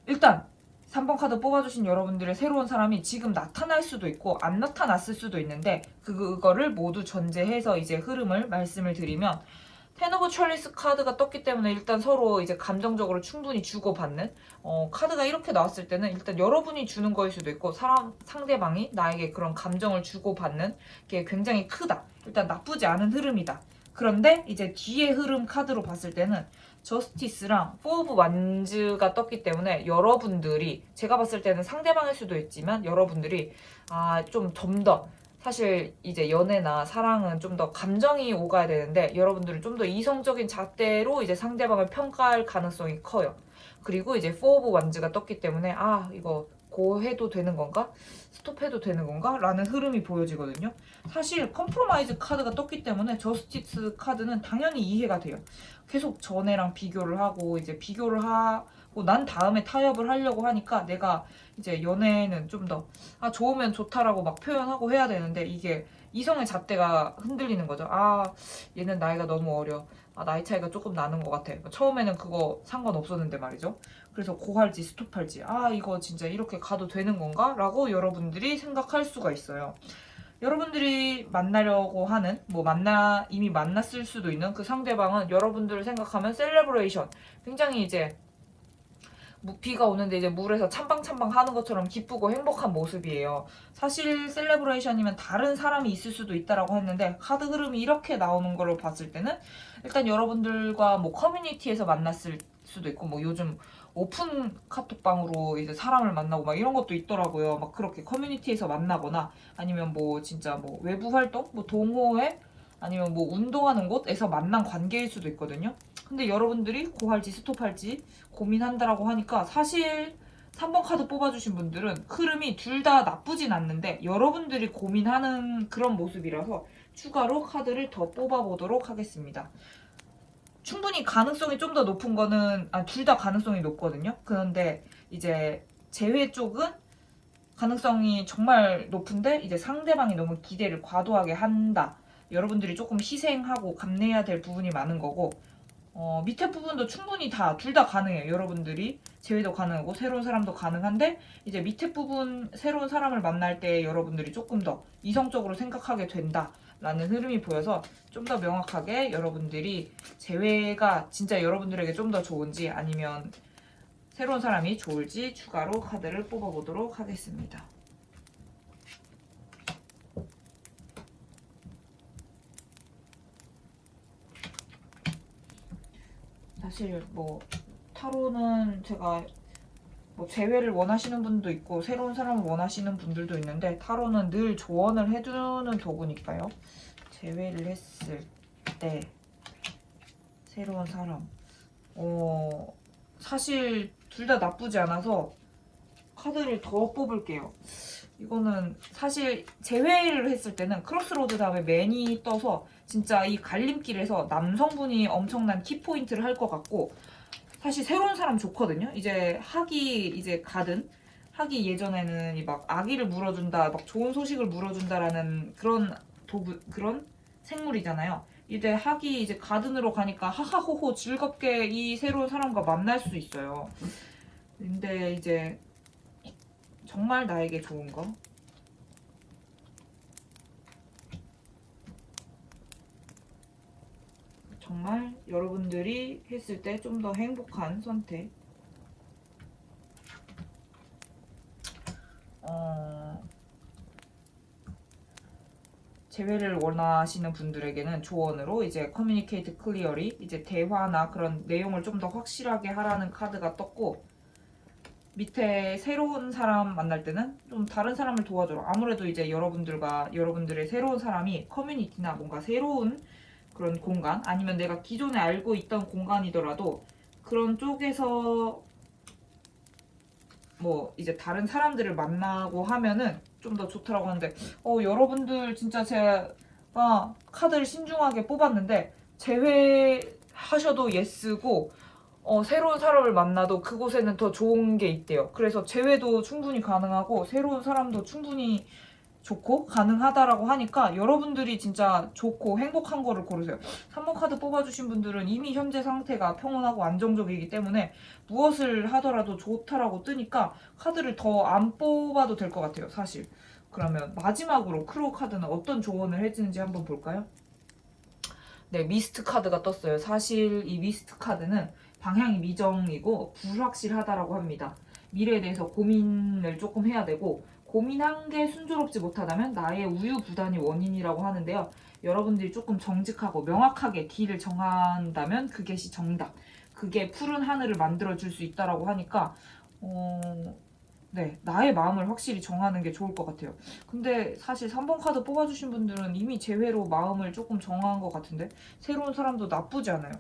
일단 3번 카드 뽑아주신 여러분들의 새로운 사람이 지금 나타날 수도 있고 안 나타났을 수도 있는데 그거를 모두 전제해서 이제 흐름을 말씀을 드리면 텐 오브 찰리스 카드가 떴기 때문에 일단 서로 이제 감정적으로 충분히 주고받는 카드가 이렇게 나왔을 때는 일단 여러분이 주는 거일 수도 있고 상대방이 나에게 그런 감정을 주고받는 게 굉장히 크다. 일단 나쁘지 않은 흐름이다. 그런데 이제 뒤에 흐름 카드로 봤을 때는 저스티스랑 포 오브 완즈가 떴기 때문에 여러분들이 제가 봤을 때는 상대방일 수도 있지만 여러분들이 좀 더 사실 이제 연애나 사랑은 좀 더 감정이 오가야 되는데 여러분들은 좀 더 이성적인 잣대로 이제 상대방을 평가할 가능성이 커요. 그리고 이제 포 오브 완즈가 떴기 때문에 이거 고 해도 되는 건가? 스톱해도 되는 건가? 라는 흐름이 보여지거든요. 사실 컴프로마이즈 카드가 떴기 때문에 저스티스 카드는 당연히 이해가 돼요. 계속 전애랑 비교를 하고 이제 비교를 하고 난 다음에 타협을 하려고 하니까 내가 이제 연애는 좀 더 좋으면 좋다라고 막 표현하고 해야 되는데 이게 이성의 잣대가 흔들리는 거죠. 얘는 나이가 너무 어려. 나이 차이가 조금 나는 것 같아. 처음에는 그거 상관없었는데 말이죠. 그래서 고할지 스톱할지 이거 진짜 이렇게 가도 되는 건가? 라고 여러분들이 생각할 수가 있어요. 여러분들이 만나려고 하는 이미 만났을 수도 있는 그 상대방은 여러분들을 생각하면 셀레브레이션 굉장히 이제 비가 오는데 이제 물에서 찬방찬방 하는 것처럼 기쁘고 행복한 모습이에요. 사실 셀레브레이션이면 다른 사람이 있을 수도 있다라고 했는데 카드 흐름이 이렇게 나오는 걸로 봤을 때는 일단 여러분들과 뭐 커뮤니티에서 만났을 수도 있고 뭐 요즘 오픈 카톡방으로 이제 사람을 만나고 막 이런 것도 있더라고요. 막 그렇게 커뮤니티에서 만나거나 아니면 뭐 진짜 뭐 외부 활동, 뭐 동호회 아니면 뭐 운동하는 곳에서 만난 관계일 수도 있거든요. 근데 여러분들이 고할지 스톱할지 고민한다라고 하니까 사실 3번 카드 뽑아주신 분들은 흐름이 둘 다 나쁘진 않는데 여러분들이 고민하는 그런 모습이라서 추가로 카드를 더 뽑아보도록 하겠습니다. 충분히 가능성이 좀 더 높은 거는 둘 다 가능성이 높거든요. 그런데 이제 제외 쪽은 가능성이 정말 높은데 이제 상대방이 너무 기대를 과도하게 한다. 여러분들이 조금 희생하고 감내해야 될 부분이 많은 거고, 밑에 부분도 충분히 둘 다 가능해요. 여러분들이 제외도 가능하고 새로운 사람도 가능한데, 이제 밑에 부분 새로운 사람을 만날 때 여러분들이 조금 더 이성적으로 생각하게 된다라는 흐름이 보여서 좀 더 명확하게 여러분들이 제외가 진짜 여러분들에게 좀 더 좋은지 아니면 새로운 사람이 좋을지 추가로 카드를 뽑아보도록 하겠습니다. 사실 뭐 타로는 제가 뭐 재회를 원하시는 분도 있고 새로운 사람을 원하시는 분들도 있는데, 타로는 늘 조언을 해주는 도구니까요. 재회를 했을 때 새로운 사람, 사실 둘 다 나쁘지 않아서 카드를 더 뽑을게요. 이거는 사실 재회를 했을 때는 크로스로드 다음에 맨이 떠서 진짜 이 갈림길에서 남성분이 엄청난 키포인트를 할 것 같고, 사실 새로운 사람 좋거든요. 이제 학이 이제 가든, 학이 예전에는 막 아기를 물어준다, 막 좋은 소식을 물어준다라는 그런 생물이잖아요. 이제 학이 이제 가든으로 가니까 하하호호 즐겁게 이 새로운 사람과 만날 수 있어요. 근데 이제 정말 나에게 좋은 거, 정말 여러분들이 했을 때 좀 더 행복한 선택, 재회를 원하시는 분들에게는 조언으로 이제 커뮤니케이트 클리어리, 이제 대화나 그런 내용을 좀 더 확실하게 하라는 카드가 떴고, 밑에 새로운 사람 만날 때는 좀 다른 사람을 도와줘라. 아무래도 이제 여러분들의 새로운 사람이 커뮤니티나 뭔가 새로운 그런 공간, 아니면 내가 기존에 알고 있던 공간이더라도 그런 쪽에서 뭐 이제 다른 사람들을 만나고 하면은 좀 더 좋더라고 하는데, 여러분들 진짜 제가 카드를 신중하게 뽑았는데 제외하셔도 예스고, 새로운 사람을 만나도 그곳에는 더 좋은 게 있대요. 그래서 재회도 충분히 가능하고 새로운 사람도 충분히 좋고 가능하다라고 하니까 여러분들이 진짜 좋고 행복한 거를 고르세요. 3번 카드 뽑아주신 분들은 이미 현재 상태가 평온하고 안정적이기 때문에 무엇을 하더라도 좋다라고 뜨니까 카드를 더 안 뽑아도 될 것 같아요, 사실. 그러면 마지막으로 크로우 카드는 어떤 조언을 해주는지 한번 볼까요? 네, 미스트 카드가 떴어요. 사실 이 미스트 카드는 방향이 미정이고 불확실하다라고 합니다. 미래에 대해서 고민을 조금 해야 되고, 고민한 게 순조롭지 못하다면 나의 우유부단이 원인이라고 하는데요. 여러분들이 조금 정직하고 명확하게 길을 정한다면 그것이 정답, 그게 푸른 하늘을 만들어줄 수 있다라고 하니까, 네, 나의 마음을 확실히 정하는 게 좋을 것 같아요. 근데 사실 3번 카드 뽑아주신 분들은 이미 제외로 마음을 조금 정한 것 같은데, 새로운 사람도 나쁘지 않아요.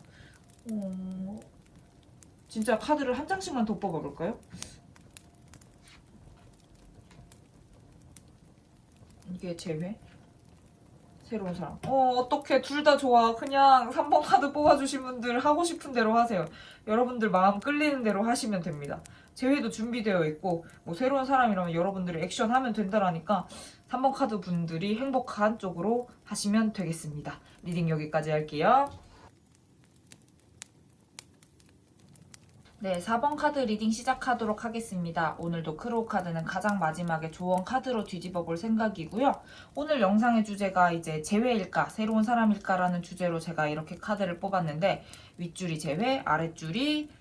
진짜 카드를 한 장씩만 더 뽑아볼까요? 이게 제외? 새로운 사람. 어떻게 둘 다 좋아. 그냥 3번 카드 뽑아주신 분들 하고 싶은 대로 하세요. 여러분들 마음 끌리는 대로 하시면 됩니다. 제외도 준비되어 있고, 뭐 새로운 사람이라면 여러분들이 액션하면 된다라니까 3번 카드 분들이 행복한 쪽으로 하시면 되겠습니다. 리딩 여기까지 할게요. 네, 4번 카드 리딩 시작하도록 하겠습니다. 오늘도 크로우 카드는 가장 마지막에 조언 카드로 뒤집어 볼 생각이고요. 오늘 영상의 주제가 이제 재회일까, 새로운 사람일까라는 주제로 제가 이렇게 카드를 뽑았는데, 윗줄이 재회, 아랫줄이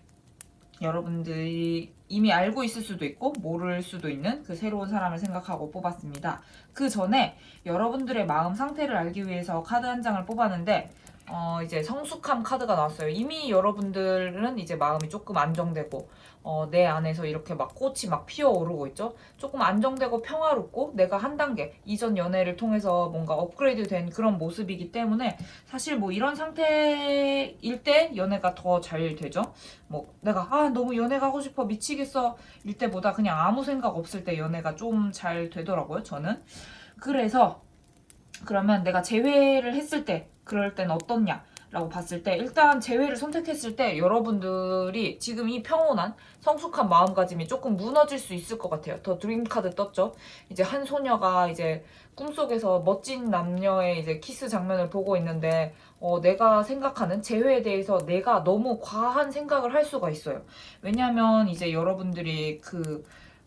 여러분들이 이미 알고 있을 수도 있고 모를 수도 있는 그 새로운 사람을 생각하고 뽑았습니다. 그 전에 여러분들의 마음 상태를 알기 위해서 카드 한 장을 뽑았는데, 이제 성숙함 카드가 나왔어요. 이미 여러분들은 이제 마음이 조금 안정되고, 내 안에서 이렇게 막 꽃이 막 피어오르고 있죠. 조금 안정되고 평화롭고 내가 한 단계 이전 연애를 통해서 뭔가 업그레이드 된 그런 모습이기 때문에, 사실 뭐 이런 상태일 때 연애가 더 잘 되죠. 뭐 내가 너무 연애 가고 싶어 미치겠어 일 때보다 그냥 아무 생각 없을 때 연애가 좀 잘 되더라고요, 저는. 그래서 그러면 내가 재회를 했을 때 그럴 땐 어떻냐 라고 봤을 때 일단 재회를 선택했을 때 여러분들이 지금 이 평온한 성숙한 마음가짐이 조금 무너질 수 있을 것 같아요. 더 드림 카드 떴죠. 이제 한 소녀가 이제 꿈속에서 멋진 남녀의 이제 키스 장면을 보고 있는데 내가 생각하는 재회에 대해서 내가 너무 과한 생각을 할 수가 있어요. 왜냐면 이제 여러분들이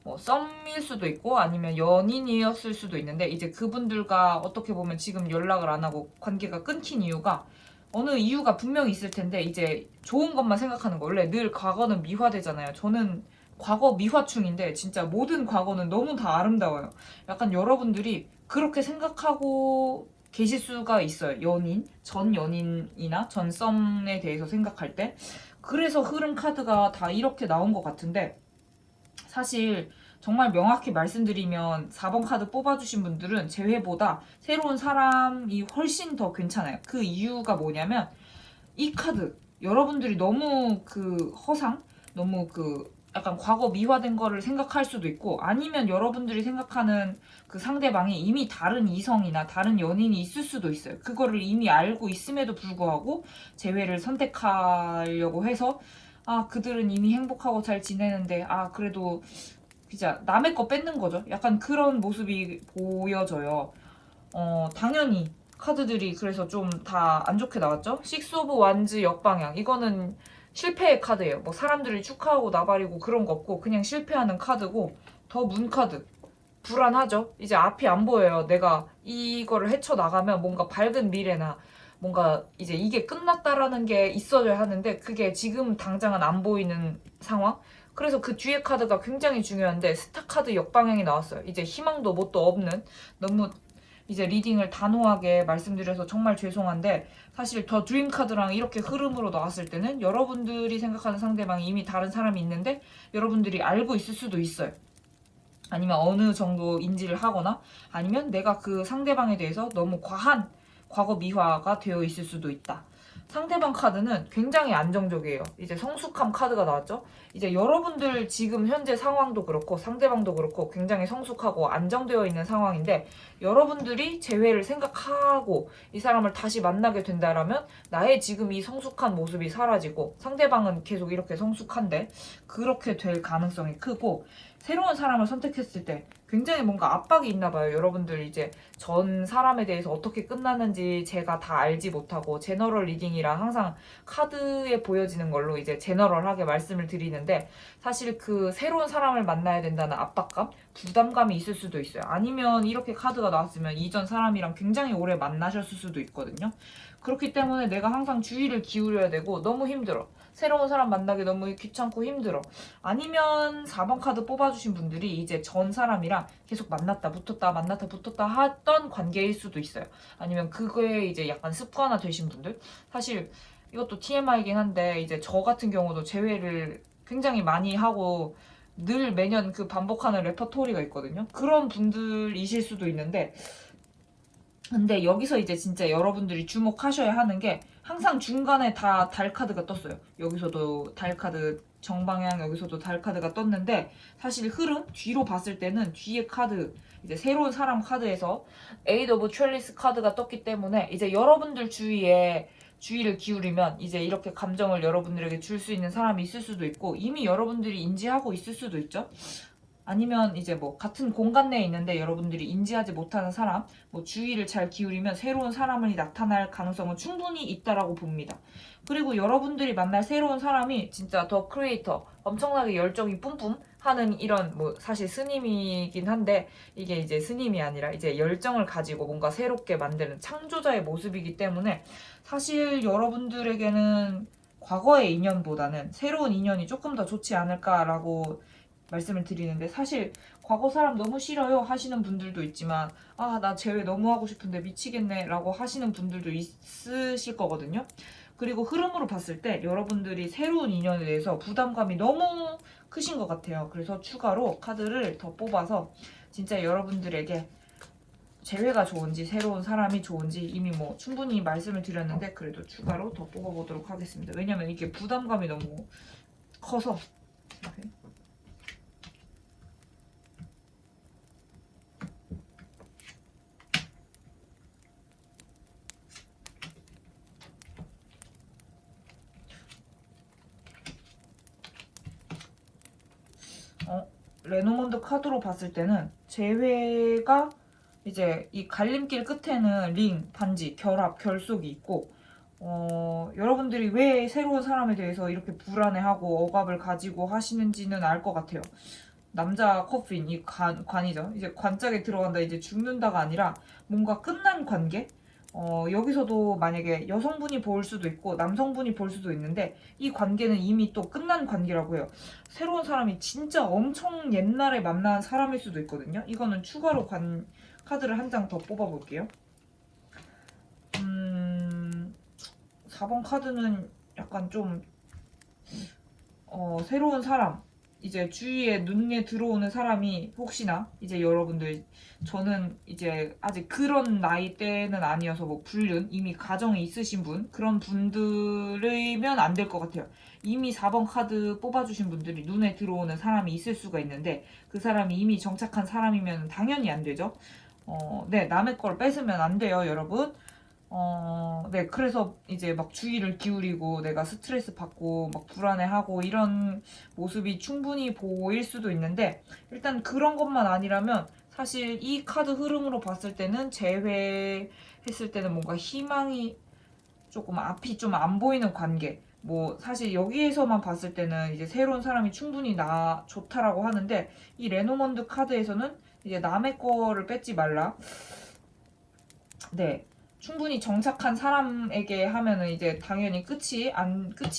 뭐 썸일 수도 있고 아니면 연인이었을 수도 있는데 이제 그분들과 어떻게 보면 지금 연락을 안 하고 관계가 끊긴 이유가 어느 이유가 분명히 있을 텐데 이제 좋은 것만 생각하는 거. 원래 늘 과거는 미화되잖아요. 저는 과거 미화충인데 진짜 모든 과거는 너무 다 아름다워요. 약간 여러분들이 그렇게 생각하고 계실 수가 있어요. 전 연인이나 전 썸에 대해서 생각할 때. 그래서 흐름 카드가 다 이렇게 나온 것 같은데 사실 정말 명확히 말씀드리면 4번 카드 뽑아주신 분들은 재회보다 새로운 사람이 훨씬 더 괜찮아요. 그 이유가 뭐냐면 이 카드 여러분들이 너무 너무 약간 과거 미화된 거를 생각할 수도 있고 아니면 여러분들이 생각하는 그 상대방이 이미 다른 이성이나 다른 연인이 있을 수도 있어요. 그거를 이미 알고 있음에도 불구하고 재회를 선택하려고 해서 그들은 이미 행복하고 잘 지내는데 그래도 진짜 남의 거 뺏는 거죠. 약간 그런 모습이 보여져요. 당연히 카드들이 그래서 좀 다 안 좋게 나왔죠. 식스 오브 완즈 역방향. 이거는 실패의 카드예요. 뭐 사람들이 축하하고 나발이고 그런 거 없고 그냥 실패하는 카드고 더 문 카드. 불안하죠. 이제 앞이 안 보여요. 내가 이거를 헤쳐나가면 뭔가 밝은 미래나 뭔가 이제 이게 끝났다라는 게 있어야 하는데 그게 지금 당장은 안 보이는 상황. 그래서 그 뒤에 카드가 굉장히 중요한데 스타 카드 역방향이 나왔어요. 이제 희망도 뭣도 없는 너무 이제 리딩을 단호하게 말씀드려서 정말 죄송한데 사실 더 드림 카드랑 이렇게 흐름으로 나왔을 때는 여러분들이 생각하는 상대방이 이미 다른 사람이 있는데 여러분들이 알고 있을 수도 있어요. 아니면 어느 정도 인지를 하거나 아니면 내가 그 상대방에 대해서 너무 과한 과거 미화가 되어 있을 수도 있다. 상대방 카드는 굉장히 안정적이에요. 이제 성숙함 카드가 나왔죠? 이제 여러분들 지금 현재 상황도 그렇고 상대방도 그렇고 굉장히 성숙하고 안정되어 있는 상황인데 여러분들이 재회를 생각하고 이 사람을 다시 만나게 된다라면 나의 지금 이 성숙한 모습이 사라지고 상대방은 계속 이렇게 성숙한데 그렇게 될 가능성이 크고 새로운 사람을 선택했을 때 굉장히 뭔가 압박이 있나 봐요. 여러분들 이제 전 사람에 대해서 어떻게 끝나는지 제가 다 알지 못하고 제너럴 리딩이라 항상 카드에 보여지는 걸로 이제 제너럴하게 말씀을 드리는데 사실 그 새로운 사람을 만나야 된다는 압박감, 부담감이 있을 수도 있어요. 아니면 이렇게 카드가 나왔으면 이전 사람이랑 굉장히 오래 만나셨을 수도 있거든요. 그렇기 때문에 내가 항상 주의를 기울여야 되고 너무 힘들어. 새로운 사람 만나기 너무 귀찮고 힘들어. 아니면 4번 카드 뽑아주신 분들이 이제 전 사람이랑 계속 만났다 붙었다 만났다 붙었다 하던 관계일 수도 있어요. 아니면 그거에 이제 약간 습관화 되신 분들. 사실 이것도 TMI이긴 한데 이제 저 같은 경우도 재회를 굉장히 많이 하고 늘 매년 그 반복하는 레퍼토리가 있거든요. 그런 분들이실 수도 있는데 근데 여기서 이제 진짜 여러분들이 주목하셔야 하는 게 항상 중간에 다 달 카드가 떴어요. 여기서도 달 카드 정방향, 여기서도 달 카드가 떴는데 사실 흐름 뒤로 봤을 때는 뒤에 카드 이제 새로운 사람 카드에서 에이드 오브 트렐리스 카드가 떴기 때문에 이제 여러분들 주의를 기울이면 이제 이렇게 감정을 여러분들에게 줄 수 있는 사람이 있을 수도 있고 이미 여러분들이 인지하고 있을 수도 있죠. 아니면 이제 뭐 같은 공간 내에 있는데 여러분들이 인지하지 못하는 사람, 뭐 주의를 잘 기울이면 새로운 사람이 나타날 가능성은 충분히 있다라고 봅니다. 그리고 여러분들이 만날 새로운 사람이 진짜 더 크리에이터, 엄청나게 열정이 뿜뿜 하는 이런 뭐 사실 스님이긴 한데 이게 이제 스님이 아니라 이제 열정을 가지고 뭔가 새롭게 만드는 창조자의 모습이기 때문에 사실 여러분들에게는 과거의 인연보다는 새로운 인연이 조금 더 좋지 않을까라고 말씀을 드리는데 사실 과거 사람 너무 싫어요 하시는 분들도 있지만 나 재회 너무 하고 싶은데 미치겠네 라고 하시는 분들도 있으실 거거든요. 그리고 흐름으로 봤을 때 여러분들이 새로운 인연에 대해서 부담감이 너무 크신 것 같아요. 그래서 추가로 카드를 더 뽑아서 진짜 여러분들에게 재회가 좋은지 새로운 사람이 좋은지 이미 뭐 충분히 말씀을 드렸는데 그래도 추가로 더 뽑아보도록 하겠습니다. 왜냐면 이게 부담감이 너무 커서 이렇게. 레노먼드 카드로 봤을 때는 재회가 이제 이 갈림길 끝에는 링, 반지, 결합, 결속이 있고 여러분들이 왜 새로운 사람에 대해서 이렇게 불안해하고 억압을 가지고 하시는지는 알 것 같아요. 남자 커플인 이 관이죠. 이제 관짝에 들어간다 이제 죽는다가 아니라 뭔가 끝난 관계? 여기서도 만약에 여성분이 볼 수도 있고 남성분이 볼 수도 있는데 이 관계는 이미 또 끝난 관계라고 해요. 새로운 사람이 진짜 엄청 옛날에 만난 사람일 수도 있거든요. 이거는 추가로 카드를 한 장 더 뽑아볼게요. 4번 카드는 약간 좀 새로운 사람, 이제 주위에 눈에 들어오는 사람이 혹시나 이제 여러분들, 저는 이제 아직 그런 나이대는 아니어서 뭐 불륜 이미 가정이 있으신 분 그런 분들이면 안 될 것 같아요. 이미 4번 카드 뽑아주신 분들이 눈에 들어오는 사람이 있을 수가 있는데 그 사람이 이미 정착한 사람이면 당연히 안 되죠. 네, 남의 걸 뺏으면 안 돼요, 여러분. 네, 그래서 이제 막 주의를 기울이고 내가 스트레스 받고 막 불안해하고 이런 모습이 충분히 보일 수도 있는데, 일단 그런 것만 아니라면 사실 이 카드 흐름으로 봤을 때는 제외했을 때는 뭔가 희망이 조금 앞이 좀 안 보이는 관계. 뭐 사실 여기에서만 봤을 때는 이제 새로운 사람이 충분히 나 좋다라고 하는데, 이 레노먼드 카드에서는 이제 남의 거를 뺏지 말라. 네. 충분히 정착한 사람에게 하면은 이제 당연히 끝이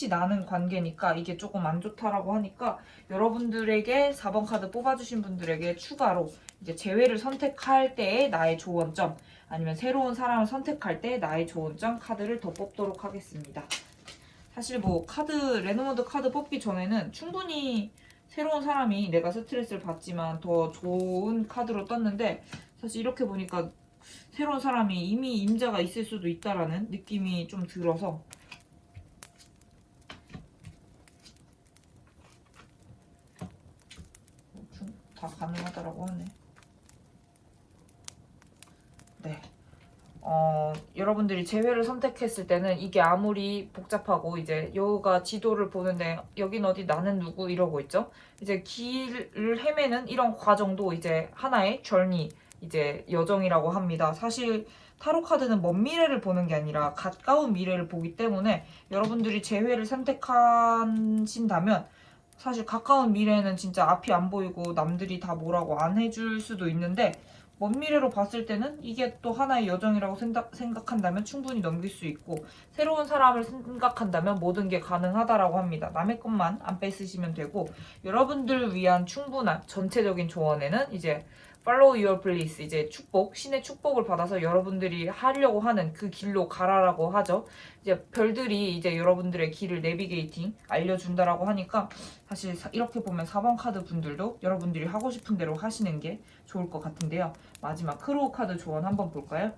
나는 관계니까 이게 조금 안 좋다라고 하니까, 여러분들에게 4번 카드 뽑아주신 분들에게 추가로 이제 재회를 선택할 때의 나의 조언점, 아니면 새로운 사람을 선택할 때 나의 조언점 카드를 더 뽑도록 하겠습니다. 사실 뭐 레노먼드 카드 뽑기 전에는 충분히 새로운 사람이 내가 스트레스를 받지만 더 좋은 카드로 떴는데, 사실 이렇게 보니까 새로운 사람이 이미 임자가 있을 수도 있다라는 느낌이 좀 들어서 다 가능하다라고 하네. 네. 여러분들이 재회를 선택했을 때는 이게 아무리 복잡하고 이제 여우가 지도를 보는데 여긴 어디 나는 누구 이러고 있죠. 이제 길을 헤매는 이런 과정도 이제 하나의 journey, 이제 여정이라고 합니다. 사실 타로 카드는 먼 미래를 보는 게 아니라 가까운 미래를 보기 때문에 여러분들이 재회를 선택하신다면 사실 가까운 미래는 진짜 앞이 안 보이고 남들이 다 뭐라고 안 해줄 수도 있는데, 먼 미래로 봤을 때는 이게 또 하나의 여정이라고 생각한다면 충분히 넘길 수 있고, 새로운 사람을 생각한다면 모든 게 가능하다라고 합니다. 남의 것만 안 뺏으시면 되고, 여러분들 위한 충분한 전체적인 조언에는 이제 Follow your bliss, 이제 축복, 신의 축복을 받아서 여러분들이 하려고 하는 그 길로 가라라고 하죠. 이제 별들이 이제 여러분들의 길을 내비게이팅 알려준다라고 하니까, 사실 이렇게 보면 4번 카드 분들도 여러분들이 하고 싶은 대로 하시는 게 좋을 것 같은데요. 마지막 크로우 카드 조언 한번 볼까요?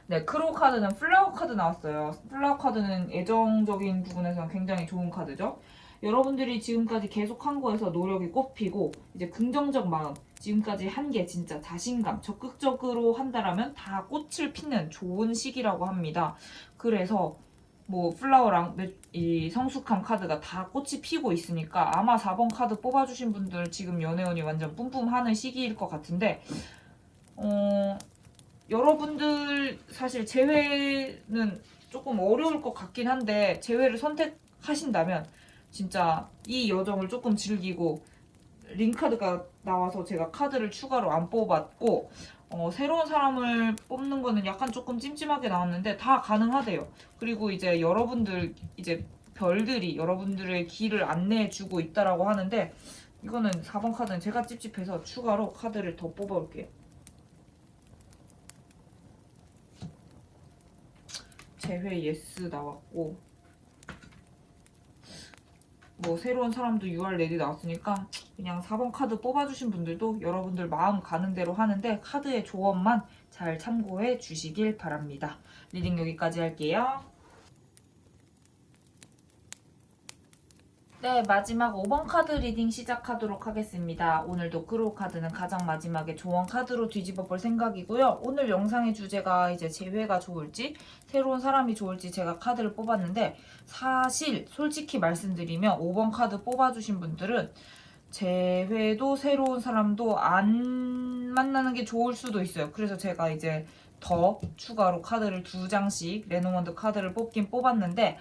네, 크로우 카드는 플라워 카드 나왔어요. 플라워 카드는 애정적인 부분에서는 굉장히 좋은 카드죠. 여러분들이 지금까지 계속 한 거에서 노력이 꼽히고 이제 긍정적 마음, 지금까지 한 게 진짜 자신감, 적극적으로 한다라면 다 꽃을 피는 좋은 시기라고 합니다. 그래서 뭐 플라워랑 이 성숙한 카드가 다 꽃이 피고 있으니까 아마 4번 카드 뽑아주신 분들 지금 연애운이 완전 뿜뿜하는 시기일 것 같은데, 여러분들 사실 재회는 조금 어려울 것 같긴 한데, 재회를 선택하신다면 진짜 이 여정을 조금 즐기고, 링카드가 나와서 제가 카드를 추가로 안 뽑았고, 새로운 사람을 뽑는 거는 약간 조금 찜찜하게 나왔는데 다 가능하대요. 그리고 이제 여러분들, 이제 별들이 여러분들의 길을 안내해 주고 있다라고 하는데, 이거는 4번 카드는 제가 찝찝해서 추가로 카드를 더 뽑아올게요. 재회 예스 나왔고, 뭐 새로운 사람도 UR 레디 나왔으니까 그냥 4번 카드 뽑아주신 분들도 여러분들 마음 가는 대로 하는데 카드의 조언만 잘 참고해 주시길 바랍니다. 리딩 여기까지 할게요. 네, 마지막 5번 카드 리딩 시작하도록 하겠습니다. 오늘도 크로우 카드는 가장 마지막에 조언 카드로 뒤집어 볼 생각이고요. 오늘 영상의 주제가 이제 재회가 좋을지 새로운 사람이 좋을지 제가 카드를 뽑았는데, 사실 솔직히 말씀드리면 5번 카드 뽑아주신 분들은 재회도 새로운 사람도 안 만나는 게 좋을 수도 있어요. 그래서 제가 이제 더 추가로 카드를 2장씩 레노먼드 카드를 뽑긴 뽑았는데,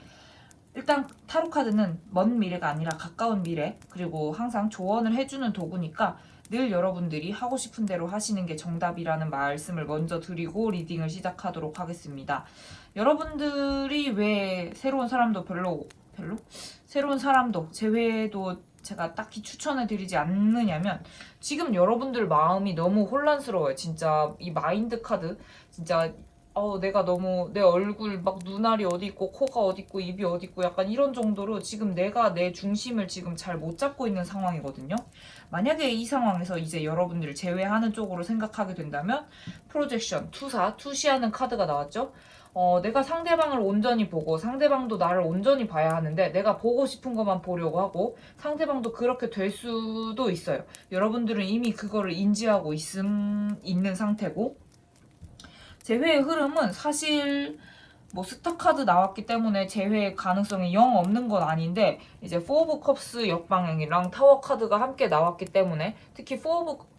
일단 타로 카드는 먼 미래가 아니라 가까운 미래, 그리고 항상 조언을 해주는 도구니까 늘 여러분들이 하고 싶은 대로 하시는 게 정답이라는 말씀을 먼저 드리고 리딩을 시작하도록 하겠습니다. 여러분들이 왜 새로운 사람도 별로 새로운 사람도 재회도 제가 딱히 추천해 드리지 않느냐면, 지금 여러분들 마음이 너무 혼란스러워요. 진짜 이 마인드 카드 진짜 내가 너무 내 얼굴 막 눈알이 어디 있고 코가 어디 있고 입이 어디 있고 약간 이런 정도로 지금 내가 내 중심을 지금 잘 못 잡고 있는 상황이거든요. 만약에 이 상황에서 이제 여러분들을 제외하는 쪽으로 생각하게 된다면 프로젝션, 투시하는 카드가 나왔죠. 내가 상대방을 온전히 보고 상대방도 나를 온전히 봐야 하는데 내가 보고 싶은 것만 보려고 하고 상대방도 그렇게 될 수도 있어요. 여러분들은 이미 그거를 인지하고 있는 상태고, 재회의 흐름은 사실 뭐 스타 카드 나왔기 때문에 재회 가능성이 0 없는 건 아닌데, 이제 4 오브 컵스 역방향이랑 타워 카드가 함께 나왔기 때문에 특히 4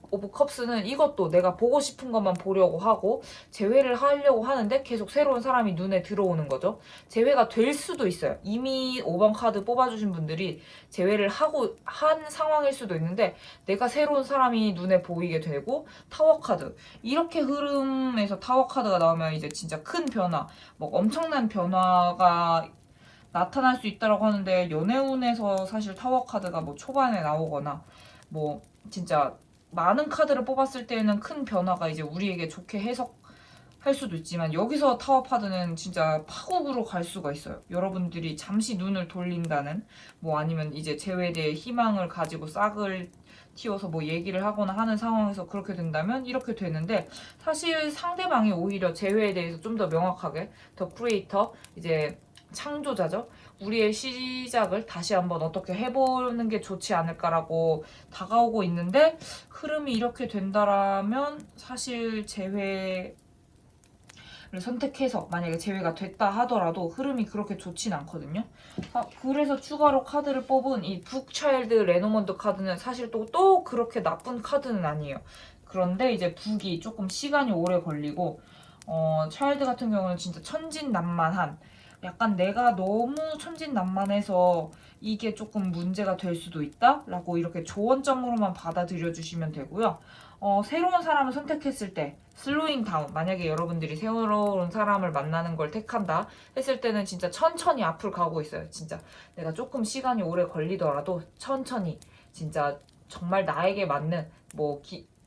오브 컵스는 이것도 내가 보고 싶은 것만 보려고 하고 재회를 하려고 하는데 계속 새로운 사람이 눈에 들어오는 거죠. 재회가 될 수도 있어요. 이미 5번 카드 뽑아주신 분들이 재회를 한 상황일 수도 있는데 내가 새로운 사람이 눈에 보이게 되고, 타워 카드 이렇게 흐름에서 타워 카드가 나오면 이제 진짜 큰 변화, 뭐 엄청난 변화가 나타날 수 있다라고 하는데, 연애운에서 사실 타워 카드가 뭐 초반에 나오거나 뭐 진짜 많은 카드를 뽑았을 때에는 큰 변화가 이제 우리에게 좋게 해석할 수도 있지만, 여기서 타워 카드는 진짜 파국으로 갈 수가 있어요. 여러분들이 잠시 눈을 돌린다는, 뭐 아니면 이제 재회에 대해 희망을 가지고 싹을 틔워서 뭐 얘기를 하거나 하는 상황에서 그렇게 된다면 이렇게 되는데, 사실 상대방이 오히려 재회에 대해서 좀 더 명확하게, 더 크리에이터, 이제 창조자죠. 우리의 시작을 다시 한번 어떻게 해보는 게 좋지 않을까라고 다가오고 있는데, 흐름이 이렇게 된다라면 사실 재회를 선택해서 만약에 재회가 됐다 하더라도 흐름이 그렇게 좋진 않거든요. 그래서 추가로 카드를 뽑은 이 북차일드 레노먼드 카드는 사실 또 그렇게 나쁜 카드는 아니에요. 그런데 이제 북이 조금 시간이 오래 걸리고, 차일드 같은 경우는 진짜 천진난만한, 약간 내가 너무 천진난만해서 이게 조금 문제가 될 수도 있다? 라고 이렇게 조언점으로만 받아들여 주시면 되고요. 새로운 사람을 선택했을 때 슬로잉 다운, 만약에 여러분들이 새로운 사람을 만나는 걸 택한다 했을 때는 진짜 천천히 앞으로 가고 있어요. 진짜 내가 조금 시간이 오래 걸리더라도 천천히, 진짜 정말 나에게 맞는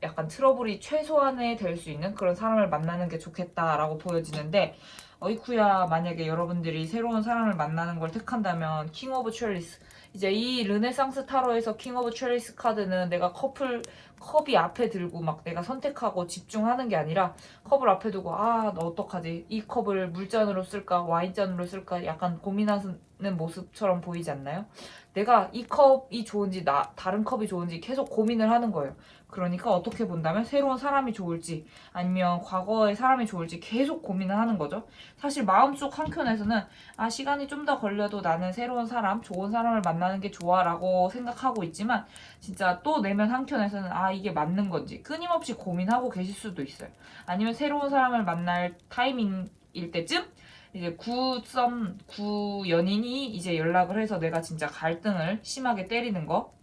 약간 트러블이 최소한에 될 수 있는 그런 사람을 만나는 게 좋겠다라고 보여지는데, 어이쿠야, 만약에 여러분들이 새로운 사람을 만나는 걸 택한다면 킹 오브 첼리스, 이제 이 르네상스 타로에서 킹 오브 첼리스 카드는 내가 컵이 앞에 들고 막 내가 선택하고 집중하는 게 아니라 컵을 앞에 두고 너 어떡하지? 이 컵을 물잔으로 쓸까? 와인잔으로 쓸까? 약간 고민하는 모습처럼 보이지 않나요? 내가 이 컵이 좋은지 다른 컵이 좋은지 계속 고민을 하는 거예요. 그러니까 어떻게 본다면 새로운 사람이 좋을지 아니면 과거의 사람이 좋을지 계속 고민을 하는 거죠. 사실 마음속 한켠에서는 시간이 좀 더 걸려도 나는 새로운 사람, 좋은 사람을 만나는 게 좋아 라고 생각하고 있지만, 진짜 또 내면 한켠에서는 이게 맞는 건지 끊임없이 고민하고 계실 수도 있어요. 아니면 새로운 사람을 만날 타이밍일 때쯤 이제 구 연인이 이제 연락을 해서 내가 진짜 갈등을 심하게 때리는 거.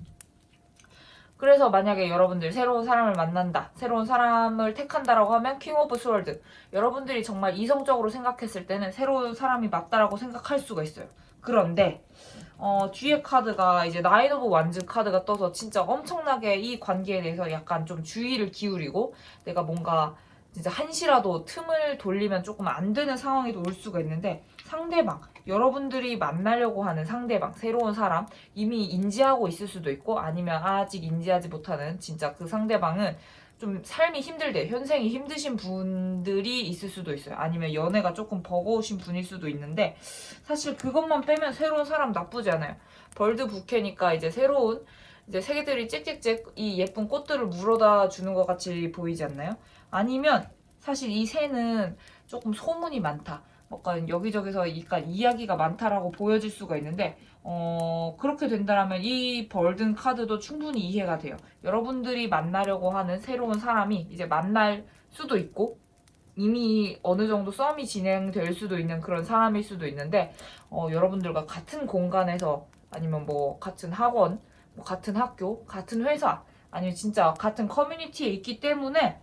그래서 만약에 여러분들 새로운 사람을 만난다, 새로운 사람을 택한다라고 하면 킹 오브 스월드, 여러분들이 정말 이성적으로 생각했을 때는 새로운 사람이 맞다라고 생각할 수가 있어요. 그런데 뒤에 카드가 이제 나인 오브 완즈 카드가 떠서 진짜 엄청나게 이 관계에 대해서 약간 좀 주의를 기울이고, 내가 뭔가 진짜 한시라도 틈을 돌리면 조금 안 되는 상황이 올 수가 있는데, 상대방, 여러분들이 만나려고 하는 상대방, 새로운 사람 이미 인지하고 있을 수도 있고, 아니면 아직 인지하지 못하는 진짜 그 상대방은 좀 삶이 힘들대, 현생이 힘드신 분들이 있을 수도 있어요. 아니면 연애가 조금 버거우신 분일 수도 있는데, 사실 그것만 빼면 새로운 사람 나쁘지 않아요. 벌드 부케니까 이제 새로운 이제 새들이 짹짹짹 이 예쁜 꽃들을 물어다 주는 것 같이 보이지 않나요? 아니면 사실 이 새는 조금 소문이 많다, 약간 여기저기서 약간 이야기가 많다라고 보여질 수가 있는데 그렇게 된다면 이 벌든 카드도 충분히 이해가 돼요. 여러분들이 만나려고 하는 새로운 사람이 이제 만날 수도 있고 이미 어느 정도 썸이 진행될 수도 있는 그런 사람일 수도 있는데 여러분들과 같은 공간에서 아니면 뭐 같은 학원, 뭐 같은 학교, 같은 회사 아니면 진짜 같은 커뮤니티에 있기 때문에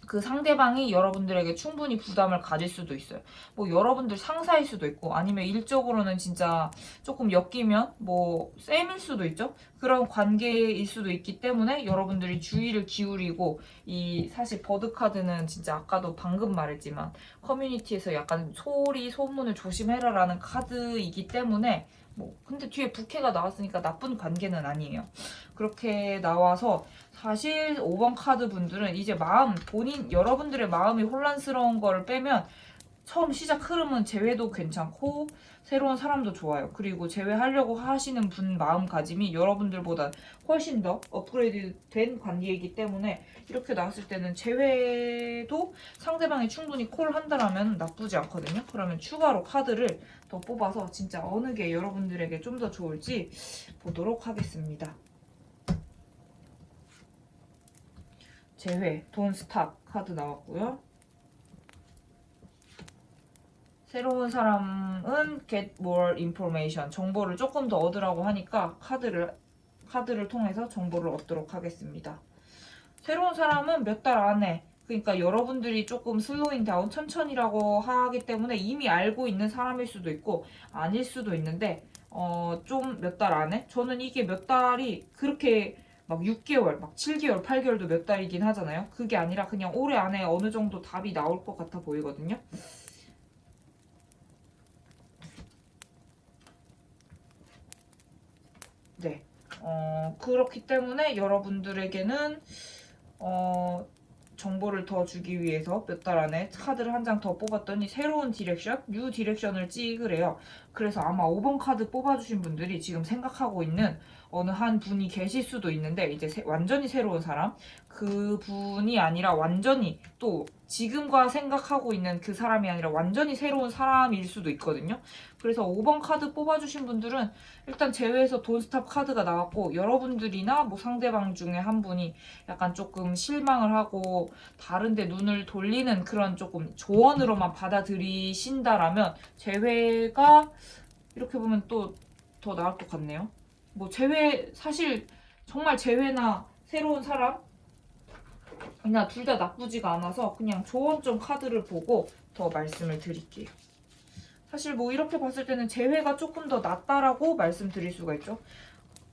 그 상대방이 여러분들에게 충분히 부담을 가질 수도 있어요. 뭐 여러분들 상사일 수도 있고 아니면 일적으로는 진짜 조금 엮이면 뭐 쌤일 수도 있죠. 그런 관계일 수도 있기 때문에 여러분들이 주의를 기울이고 이 사실 버드 카드는 진짜 아까도 방금 말했지만 커뮤니티에서 약간 소리 소문을 조심해라라는 카드이기 때문에 뭐 근데 뒤에 부캐가 나왔으니까 나쁜 관계는 아니에요. 그렇게 나와서 사실 5번 카드 분들은 이제 여러분들의 마음이 혼란스러운 거를 빼면 처음 시작 흐름은 재회도 괜찮고 새로운 사람도 좋아요. 그리고 재회하려고 하시는 분 마음가짐이 여러분들보다 훨씬 더 업그레이드 된 관계이기 때문에 이렇게 나왔을 때는 재회도 상대방이 충분히 콜한다라면 나쁘지 않거든요. 그러면 추가로 카드를 더 뽑아서 진짜 어느 게 여러분들에게 좀 더 좋을지 보도록 하겠습니다. 재회, 돈 스탑 카드 나왔고요. 새로운 사람은 get more information, 정보를 조금 더 얻으라고 하니까 카드를 통해서 정보를 얻도록 하겠습니다. 새로운 사람은 몇 달 안에, 그러니까 여러분들이 조금 슬로잉 다운, 천천히라고 하기 때문에 이미 알고 있는 사람일 수도 있고 아닐 수도 있는데 좀 몇 달 안에? 저는 이게 몇 달이 그렇게 막 6개월, 막 7개월, 8개월도 몇 달이긴 하잖아요. 그게 아니라 그냥 올해 안에 어느 정도 답이 나올 것 같아 보이거든요. 네. 그렇기 때문에 여러분들에게는 정보를 더 주기 위해서 몇 달 안에 카드를 한 장 더 뽑았더니 새로운 디렉션, 뉴 디렉션을 찍으래요. 그래서 아마 5번 카드 뽑아주신 분들이 지금 생각하고 있는 어느 한 분이 계실 수도 있는데 이제 완전히 새로운 사람, 그 분이 아니라 완전히 또 지금과 생각하고 있는 그 사람이 아니라 완전히 새로운 사람일 수도 있거든요. 그래서 5번 카드 뽑아주신 분들은 일단 제외해서 돈스탑 카드가 나왔고 여러분들이나 뭐 상대방 중에 한 분이 약간 조금 실망을 하고 다른데 눈을 돌리는 그런 조금 조언으로만 받아들이신다라면 제외가 이렇게 보면 또 더 나을 것 같네요. 뭐 제외 사실 정말 제외나 새로운 사람 그냥 둘 다 나쁘지가 않아서 그냥 조언점 카드를 보고 더 말씀을 드릴게요. 사실 뭐 이렇게 봤을 때는 재회가 조금 더 낫다라고 말씀드릴 수가 있죠.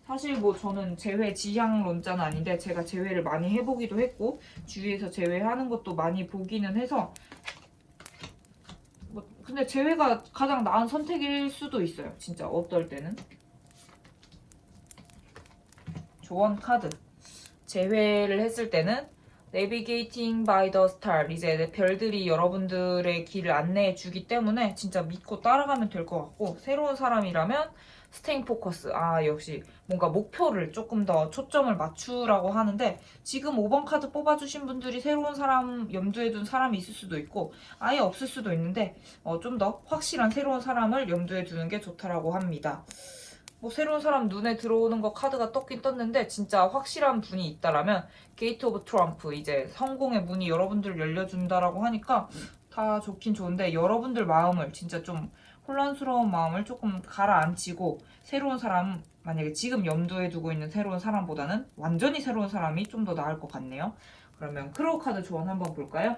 사실 뭐 저는 재회 지향론자는 아닌데 제가 재회를 많이 해보기도 했고 주위에서 재회하는 것도 많이 보기는 해서 뭐 근데 재회가 가장 나은 선택일 수도 있어요. 진짜 어떨 때는. 조언 카드. 재회를 했을 때는 Navigating by the Star, 이제 별들이 여러분들의 길을 안내해 주기 때문에 진짜 믿고 따라가면 될 것 같고 새로운 사람이라면 Staying Focus, 역시 뭔가 목표를 조금 더 초점을 맞추라고 하는데 지금 5번 카드 뽑아주신 분들이 새로운 사람 염두에 둔 사람이 있을 수도 있고 아예 없을 수도 있는데 좀 더 확실한 새로운 사람을 염두에 두는 게 좋다라고 합니다. 뭐 새로운 사람 눈에 들어오는 거 카드가 떴긴 떴는데 진짜 확실한 분이 있다라면 게이트 오브 트럼프, 이제 성공의 문이 여러분들 열려준다라고 하니까 다 좋긴 좋은데 여러분들 마음을 진짜 좀 혼란스러운 마음을 조금 가라앉히고 새로운 사람, 만약에 지금 염두에 두고 있는 새로운 사람보다는 완전히 새로운 사람이 좀 더 나을 것 같네요. 그러면 크로우 카드 조언 한번 볼까요?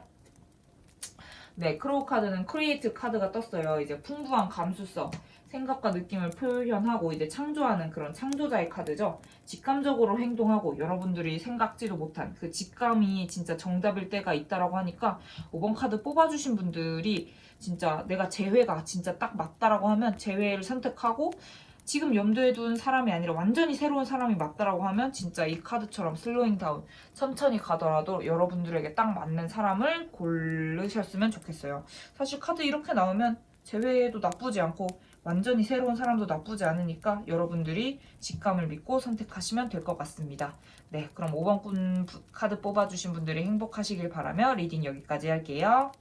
네, 크로우 카드는 크리에이트 카드가 떴어요. 이제 풍부한 감수성, 생각과 느낌을 표현하고 이제 창조하는 그런 창조자의 카드죠. 직감적으로 행동하고 여러분들이 생각지도 못한 그 직감이 진짜 정답일 때가 있다라고 하니까 5번 카드 뽑아주신 분들이 진짜 내가 재회가 진짜 딱 맞다라고 하면 재회를 선택하고 지금 염두에 둔 사람이 아니라 완전히 새로운 사람이 맞다라고 하면 진짜 이 카드처럼 슬로잉 다운 천천히 가더라도 여러분들에게 딱 맞는 사람을 고르셨으면 좋겠어요. 사실 카드 이렇게 나오면 재회도 나쁘지 않고 완전히 새로운 사람도 나쁘지 않으니까 여러분들이 직감을 믿고 선택하시면 될 것 같습니다. 네, 그럼 5번 카드 뽑아주신 분들이 행복하시길 바라며 리딩 여기까지 할게요.